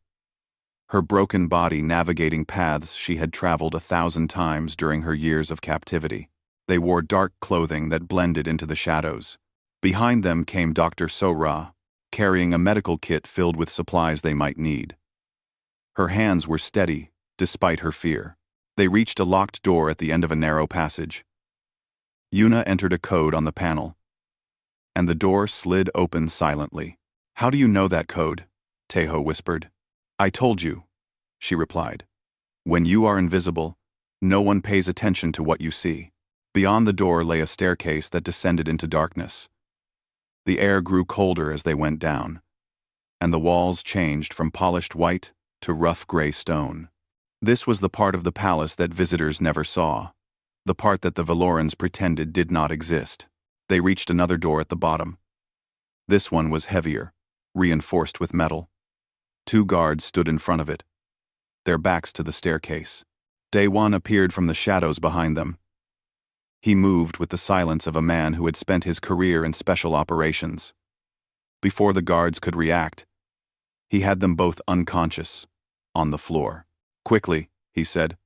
her broken body navigating paths she had traveled 1,000 times during her years of captivity. They wore dark clothing that blended into the shadows. Behind them came Dr. So-Ra, carrying a medical kit filled with supplies they might need. Her hands were steady, despite her fear. They reached a locked door at the end of a narrow passage. Yuna entered a code on the panel, and the door slid open silently. How do you know that code? Taeho whispered. I told you, she replied. When you are invisible, no one pays attention to what you see. Beyond the door lay a staircase that descended into darkness. The air grew colder as they went down, and the walls changed from polished white to rough gray stone. This was the part of the palace that visitors never saw, the part that the Valorans pretended did not exist. They reached another door at the bottom. This one was heavier, reinforced with metal. 2 guards stood in front of it, their backs to the staircase. Day 1 appeared from the shadows behind them. He moved with the silence of a man who had spent his career in special operations. Before the guards could react, he had them both unconscious, on the floor. Quickly, he said.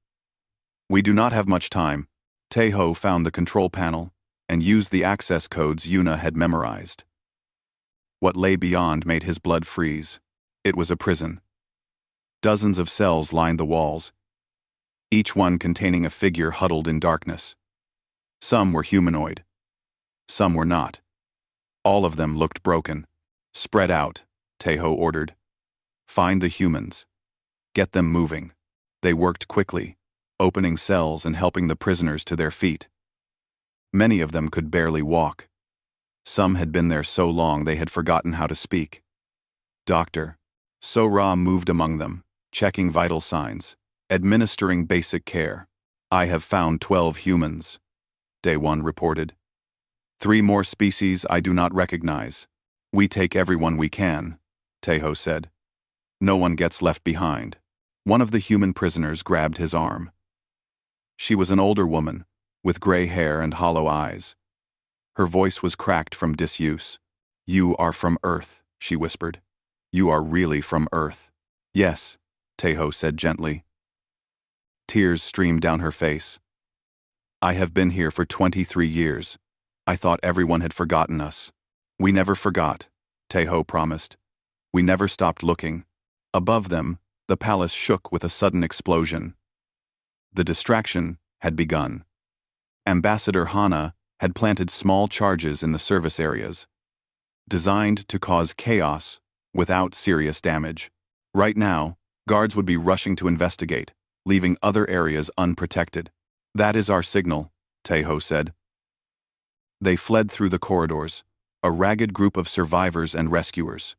We do not have much time. Taeho found the control panel and used the access codes Yuna had memorized. What lay beyond made his blood freeze. It was a prison. Dozens of cells lined the walls, each one containing a figure huddled in darkness. Some were humanoid. Some were not. All of them looked broken. Spread out, Taeho ordered. Find the humans. Get them moving. They worked quickly, opening cells and helping the prisoners to their feet. Many of them could barely walk. Some had been there so long they had forgotten how to speak. Doctor. So-Ra moved among them, checking vital signs, administering basic care. I have found 12 humans, Day 1 reported. 3 more species I do not recognize. We take everyone we can, Taeho said. No one gets left behind. One of the human prisoners grabbed his arm. She was an older woman, with gray hair and hollow eyes. Her voice was cracked from disuse. You are from Earth, she whispered. You are really from Earth. Yes, Taeho said gently. Tears streamed down her face. I have been here for 23 years. I thought everyone had forgotten us. We never forgot, Taeho promised. We never stopped looking. Above them, the palace shook with a sudden explosion. The distraction had begun. Ambassador Hana had planted small charges in the service areas, designed to cause chaos without serious damage. Right now, guards would be rushing to investigate, leaving other areas unprotected. That is our signal, Taeho said. They fled through the corridors, a ragged group of survivors and rescuers.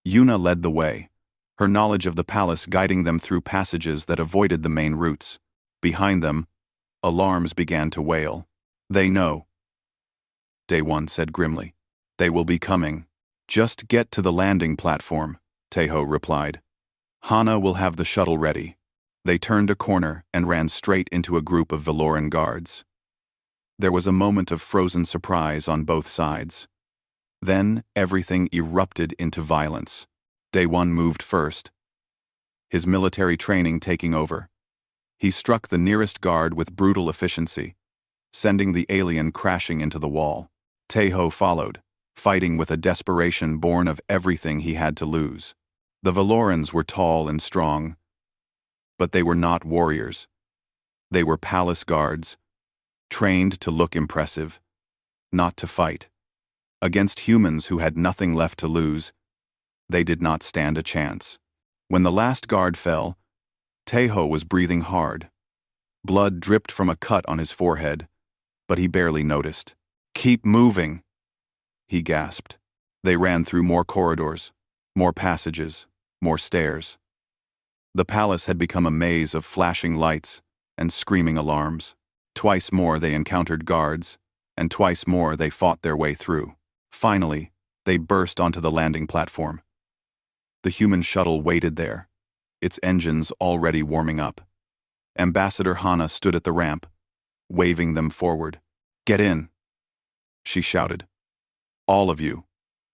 Yuna led the way, her knowledge of the palace guiding them through passages that avoided the main routes. Behind them, alarms began to wail. They know, Day One said grimly. They will be coming. Just get to the landing platform, Teho replied. Hana will have the shuttle ready. They turned a corner and ran straight into a group of Valoran guards. There was a moment of frozen surprise on both sides. Then everything erupted into violence. Day One moved first, his military training taking over. He struck the nearest guard with brutal efficiency, sending the alien crashing into the wall. Teho followed, fighting with a desperation born of everything he had to lose. The Valorans were tall and strong, but they were not warriors. They were palace guards, trained to look impressive, not to fight. Against humans who had nothing left to lose, they did not stand a chance. When the last guard fell, Teho was breathing hard. Blood dripped from a cut on his forehead, but he barely noticed. "Keep moving," he gasped. They ran through more corridors, more passages, more stairs. The palace had become a maze of flashing lights and screaming alarms. Twice more they encountered guards, and twice more they fought their way through. Finally, they burst onto the landing platform. The human shuttle waited there, its engines already warming up. Ambassador Hana stood at the ramp, waving them forward. "Get in," she shouted. "All of you,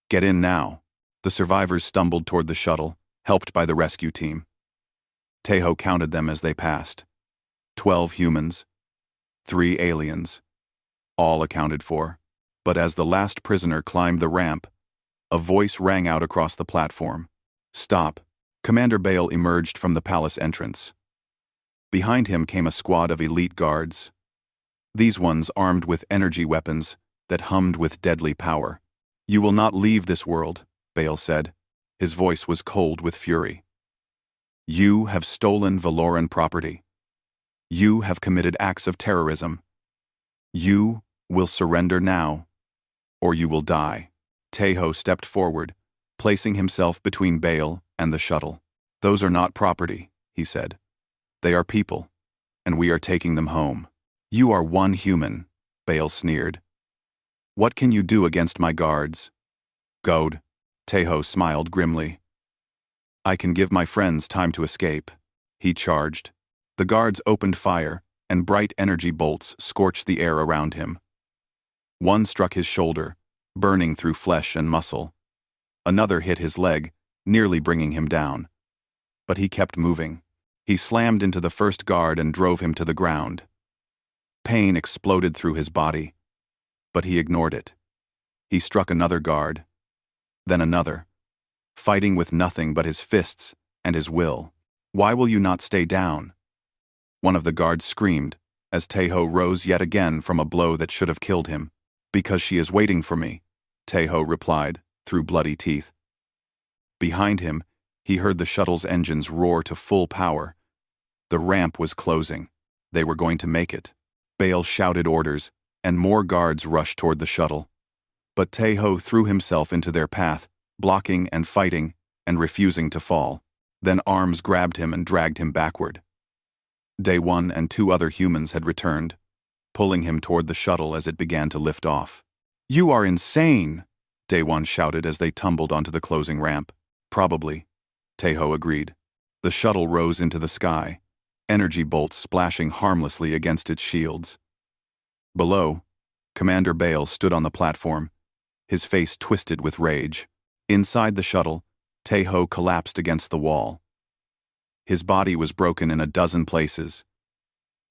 get in now." The survivors stumbled toward the shuttle, helped by the rescue team. Teho counted them as they passed. 12 humans, 3 aliens, all accounted for. But as the last prisoner climbed the ramp, a voice rang out across the platform. "Stop." Commander Bale emerged from the palace entrance. Behind him came a squad of elite guards. These ones armed with energy weapons that hummed with deadly power. "You will not leave this world," Bale said. His voice was cold with fury. "You have stolen Valoran property. You have committed acts of terrorism. You will surrender now, or you will die." Teho stepped forward, placing himself between Bale and the shuttle. "Those are not property," he said. "They are people, and we are taking them home." "You are one human," Bale sneered. "What can you do against my guards?" "Goad," Teho smiled grimly. "I can give my friends time to escape." He charged. The guards opened fire, and bright energy bolts scorched the air around him. One struck his shoulder, burning through flesh and muscle. Another hit his leg, nearly bringing him down. But he kept moving. He slammed into the first guard and drove him to the ground. Pain exploded through his body, but he ignored it. He struck another guard, then another, fighting with nothing but his fists and his will. "Why will you not stay down?" One of the guards screamed, as Teho rose yet again from a blow that should have killed him. "Because she is waiting for me," Teho replied, through bloody teeth. Behind him, he heard the shuttle's engines roar to full power. The ramp was closing. They were going to make it. Bale shouted orders, and more guards rushed toward the shuttle. But Teho threw himself into their path, blocking and fighting, and refusing to fall. Then arms grabbed him and dragged him backward. Day One and 2 other humans had returned, pulling him toward the shuttle as it began to lift off. "You are insane!" Day One shouted as they tumbled onto the closing ramp. "Probably," Teho agreed. The shuttle rose into the sky, energy bolts splashing harmlessly against its shields. Below, Commander Bale stood on the platform, his face twisted with rage. Inside the shuttle, Teho collapsed against the wall. His body was broken in a dozen places.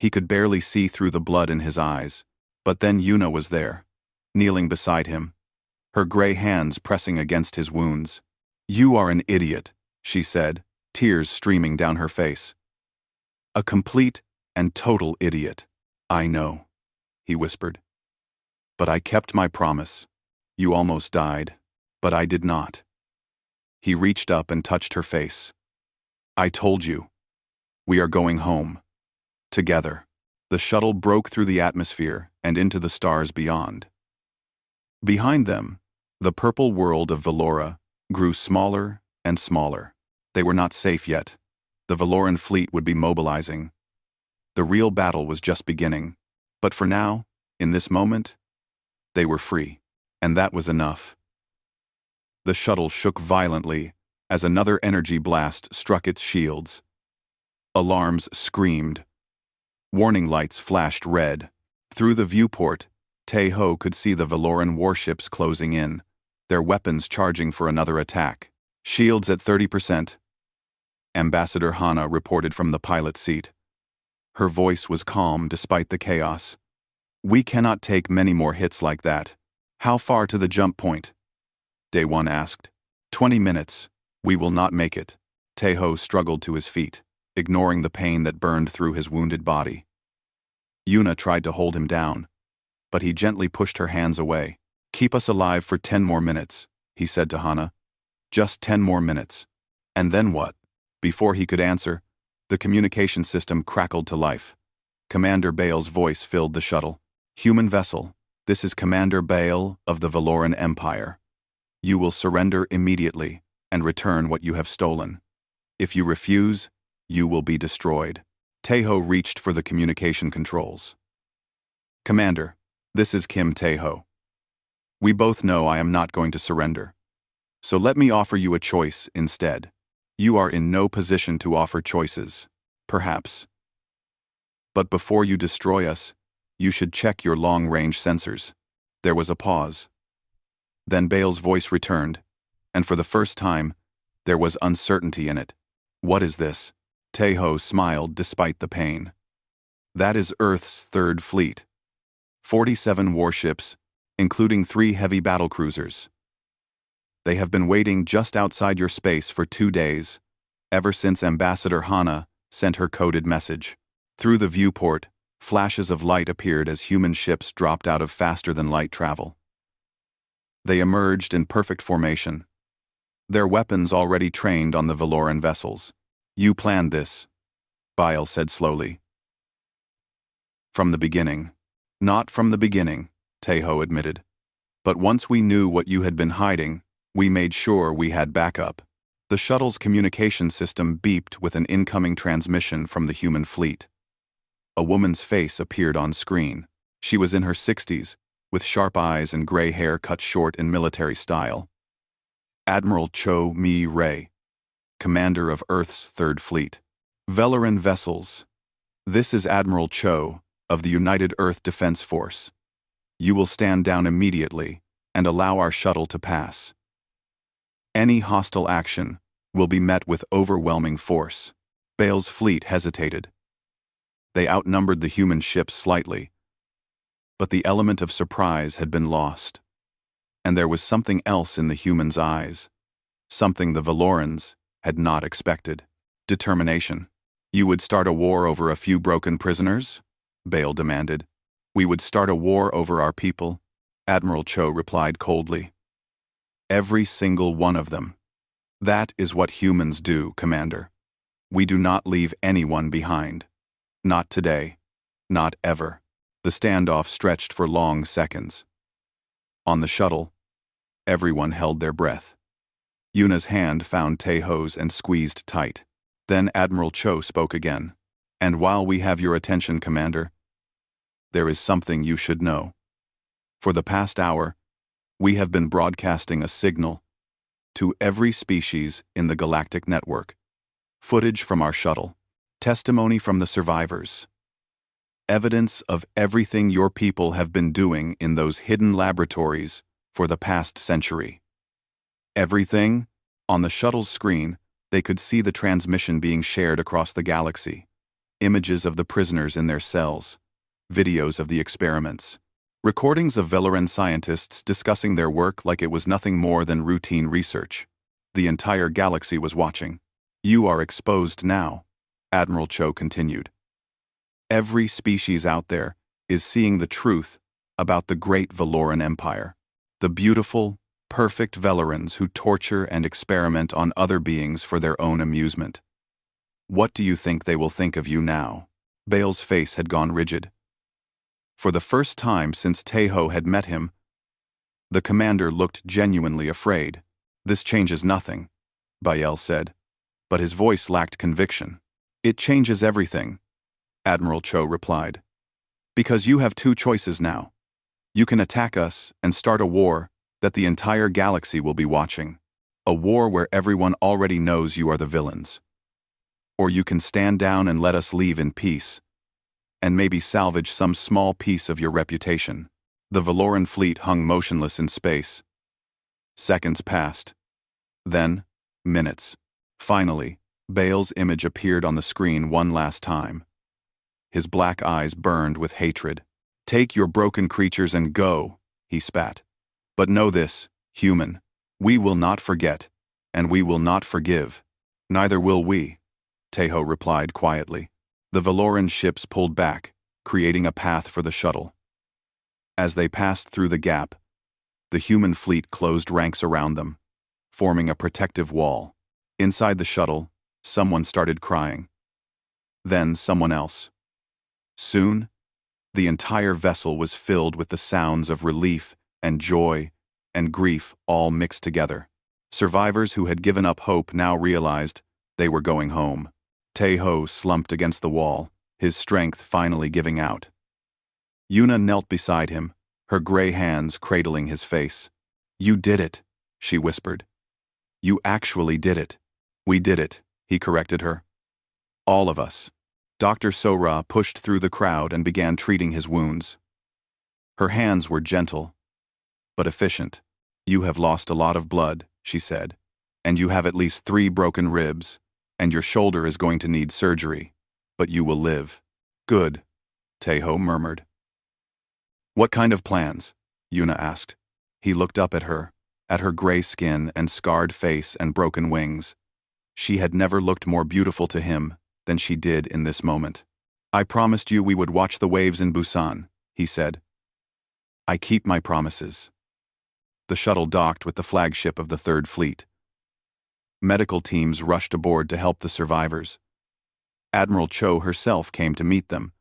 He could barely see through the blood in his eyes. But then Yuna was there, kneeling beside him, her gray hands pressing against his wounds. "You are an idiot," she said, tears streaming down her face. "A complete and total idiot." "I know," he whispered. "But I kept my promise. You almost died, but I did not." He reached up and touched her face. "I told you. We are going home. Together." The shuttle broke through the atmosphere and into the stars beyond. Behind them, the purple world of Valora grew smaller and smaller. They were not safe yet. The Valoran fleet would be mobilizing. The real battle was just beginning. But for now, In this moment, they were free, and that was enough. The shuttle shook violently as another energy blast struck its shields. Alarms screamed. Warning lights flashed red. Through the viewport, Tae-ho could see the Valoran warships closing in, their weapons charging for another attack. Shields at 30%. Ambassador Hana reported from the pilot seat. Her voice was calm despite the chaos. We cannot take many more hits like that. How far to the jump point? Daewon asked. 20 minutes. We will not make it. Tae-ho struggled to his feet, ignoring the pain that burned through his wounded body. Yuna tried to hold him down, but he gently pushed her hands away. Keep us alive for 10 more minutes, he said to Hana. Just 10 more minutes. And then what? Before he could answer, the communication system crackled to life. Commander Bale's voice filled the shuttle. Human vessel, this is Commander Bale of the Valoran Empire. You will surrender immediately and return what you have stolen. If you refuse, you will be destroyed. Tae-ho reached for the communication controls. Commander, this is Kim Tae-ho. We both know I am not going to surrender. So let me offer you a choice instead. You are in no position to offer choices, perhaps. But before you destroy us, you should check your long-range sensors. There was a pause. Then Bale's voice returned, and for the first time, there was uncertainty in it. What is this? Tae-ho smiled despite the pain. That is Earth's Third Fleet. 47 warships, including 3 heavy battlecruisers. They have been waiting just outside your space for 2 days, ever since Ambassador Hana sent her coded message. Through the viewport, flashes of light appeared as human ships dropped out of faster-than-light travel. They emerged in perfect formation, their weapons already trained on the Valoran vessels. You planned this, Bile said slowly. From the beginning. Not from the beginning, Tae-ho admitted. But once we knew what you had been hiding, we made sure we had backup. The shuttle's communication system beeped with an incoming transmission from the human fleet. A woman's face appeared on screen. She was in her 60s, with sharp eyes and gray hair cut short in military style. Admiral Cho Mi-rae, commander of Earth's Third Fleet. Valoran vessels. This is Admiral Cho of the United Earth Defense Force. You will stand down immediately and allow our shuttle to pass. Any hostile action will be met with overwhelming force. Bale's fleet hesitated. They outnumbered the human ships slightly, but the element of surprise had been lost. And there was something else in the humans' eyes, something the Valorans had not expected. Determination. You would start a war over a few broken prisoners? Bale demanded. We would start a war over our people, Admiral Cho replied coldly. Every single one of them. That is what humans do, Commander. We do not leave anyone behind. Not today. Not ever. The standoff stretched for long seconds. On the shuttle, everyone held their breath. Yuna's hand found Tae-ho's and squeezed tight. Then Admiral Cho spoke again. And while we have your attention, Commander, there is something you should know. For the past hour, we have been broadcasting a signal to every species in the galactic network. Footage from our shuttle. Testimony from the survivors. Evidence of everything your people have been doing in those hidden laboratories for the past century. Everything? On the shuttle's screen, they could see the transmission being shared across the galaxy. Images of the prisoners in their cells. Videos of the experiments. Recordings of Valoran scientists discussing their work like it was nothing more than routine research. The entire galaxy was watching. You are exposed now, Admiral Cho continued. Every species out there is seeing the truth about the great Valoran Empire. The beautiful, perfect Valorans who torture and experiment on other beings for their own amusement. What do you think they will think of you now? Bale's face had gone rigid. For the first time since Tae-ho had met him, the commander looked genuinely afraid. This changes nothing, Bale said, but his voice lacked conviction. It changes everything, Admiral Cho replied. Because you have two choices now. You can attack us and start a war that the entire galaxy will be watching. A war where everyone already knows you are the villains. Or you can stand down and let us leave in peace, and maybe salvage some small piece of your reputation. The Valoran fleet hung motionless in space. Seconds passed. Then, minutes. Finally, Bale's image appeared on the screen one last time. His black eyes burned with hatred. "Take your broken creatures and go," he spat. "But know this, human. We will not forget, and we will not forgive. Neither will we," Tejo replied quietly. The Valoran ships pulled back, creating a path for the shuttle. As they passed through the gap, the human fleet closed ranks around them, forming a protective wall. Inside the shuttle, someone started crying. Then someone else. Soon, the entire vessel was filled with the sounds of relief and joy and grief all mixed together. Survivors who had given up hope now realized they were going home. Tejo slumped against the wall, his strength finally giving out. Yuna knelt beside him, her gray hands cradling his face. "You did it," she whispered. "You actually did it." "We did it," he corrected her. "All of us." Dr. Sora pushed through the crowd and began treating his wounds. Her hands were gentle, but efficient. "You have lost a lot of blood," she said, "and you have at least 3 broken ribs, and your shoulder is going to need surgery, but you will live." "Good," Tejo murmured. "What kind of plans?" Yuna asked. He looked up at her gray skin and scarred face and broken wings. She had never looked more beautiful to him than she did in this moment. "I promised you we would watch the waves in Busan," he said. "I keep my promises." The shuttle docked with the flagship of the Third Fleet. Medical teams rushed aboard to help the survivors. Admiral Cho herself came to meet them,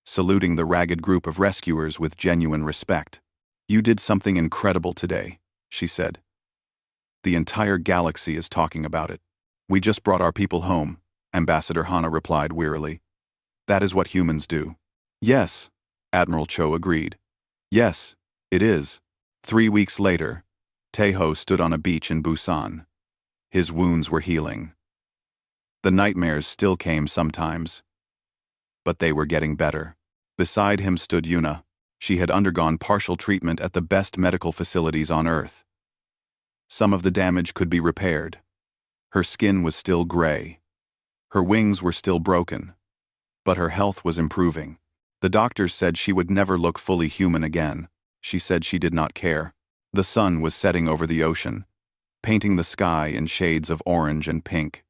saluting the ragged group of rescuers with genuine respect. "You did something incredible today," she said. "The entire galaxy is talking about it." "We just brought our people home," Ambassador Hana replied wearily. "That is what humans do." "Yes," Admiral Cho agreed. "Yes, it is." 3 weeks later, Tejo stood on a beach in Busan. His wounds were healing. The nightmares still came sometimes, but they were getting better. Beside him stood Yuna. She had undergone partial treatment at the best medical facilities on Earth. Some of the damage could be repaired. Her skin was still gray. Her wings were still broken, but her health was improving. The doctors said she would never look fully human again. She said she did not care. The sun was setting over the ocean, painting the sky in shades of orange and pink.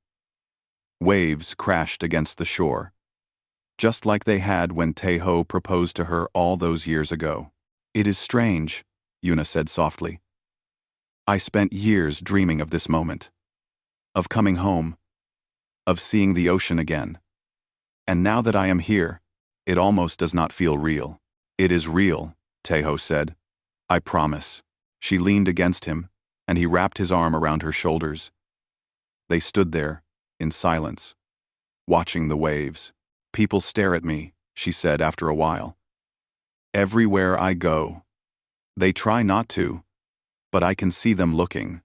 Waves crashed against the shore, just like they had when Tejo proposed to her all those years ago. "It is strange," Yuna said softly. "I spent years dreaming of this moment, of coming home, of seeing the ocean again. And now that I am here, it almost does not feel real." "It is real," Tejo said. "I promise." She leaned against him, and he wrapped his arm around her shoulders. They stood there, in silence, watching the waves. "People stare at me," she said after a while. "Everywhere I go. They try not to, but I can see them looking.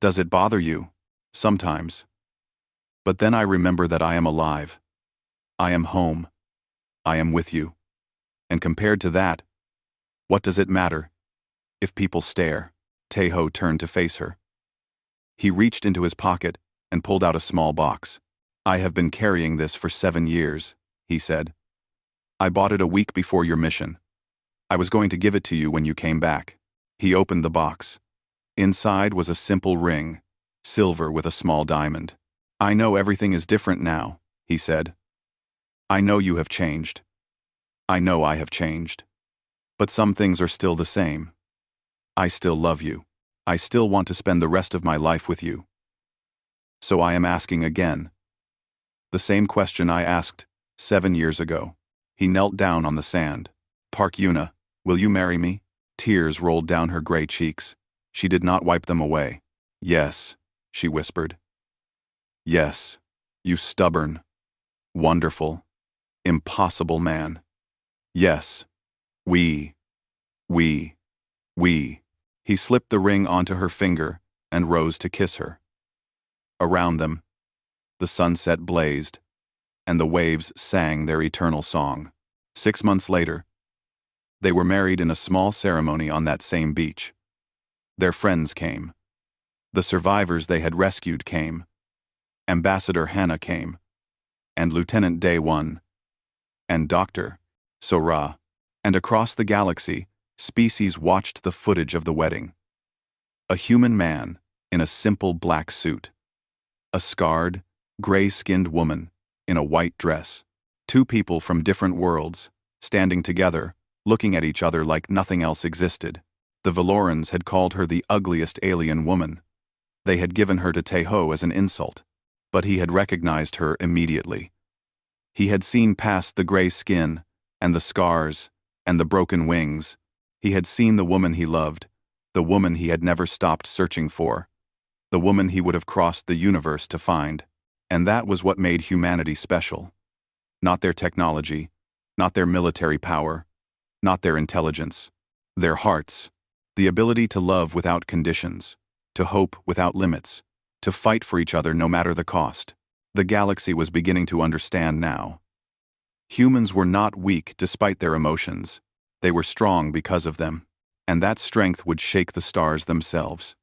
Does it bother you? Sometimes. But then I remember that I am alive. I am home. I am with you. And compared to that, what does it matter if people stare?" Tejo turned to face her. He reached into his pocket and pulled out a small box. "I have been carrying this for 7 years," he said. "I bought it a week before your mission. I was going to give it to you when you came back." He opened the box. Inside was a simple ring, silver with a small diamond. "I know everything is different now," he said. "I know you have changed. I know I have changed. But some things are still the same. I still love you. I still want to spend the rest of my life with you. So I am asking again. The same question I asked 7 years ago." He knelt down on the sand. "Park Yuna, will you marry me?" Tears rolled down her gray cheeks. She did not wipe them away. "Yes," she whispered. "Yes, you stubborn, wonderful, impossible man. Yes, we, we, we. He slipped the ring onto her finger and rose to kiss her. Around them, the sunset blazed, and the waves sang their eternal song. 6 months later, they were married in a small ceremony on that same beach. Their friends came. The survivors they had rescued came. Ambassador Hannah came, and Lieutenant Day 1, and Dr. Sora, and across the galaxy, species watched the footage of the wedding. A human man in a simple black suit. A scarred, gray-skinned woman in a white dress. Two people from different worlds, standing together, looking at each other like nothing else existed. The Valorans had called her the ugliest alien woman. They had given her to Teho as an insult, but he had recognized her immediately. He had seen past the gray skin, and the scars, and the broken wings. He had seen the woman he loved, the woman he had never stopped searching for, the woman he would have crossed the universe to find. And that was what made humanity special. Not their technology, not their military power, not their intelligence, their hearts, the ability to love without conditions, to hope without limits, to fight for each other no matter the cost. The galaxy was beginning to understand now. Humans were not weak despite their emotions. They were strong because of them, and that strength would shake the stars themselves.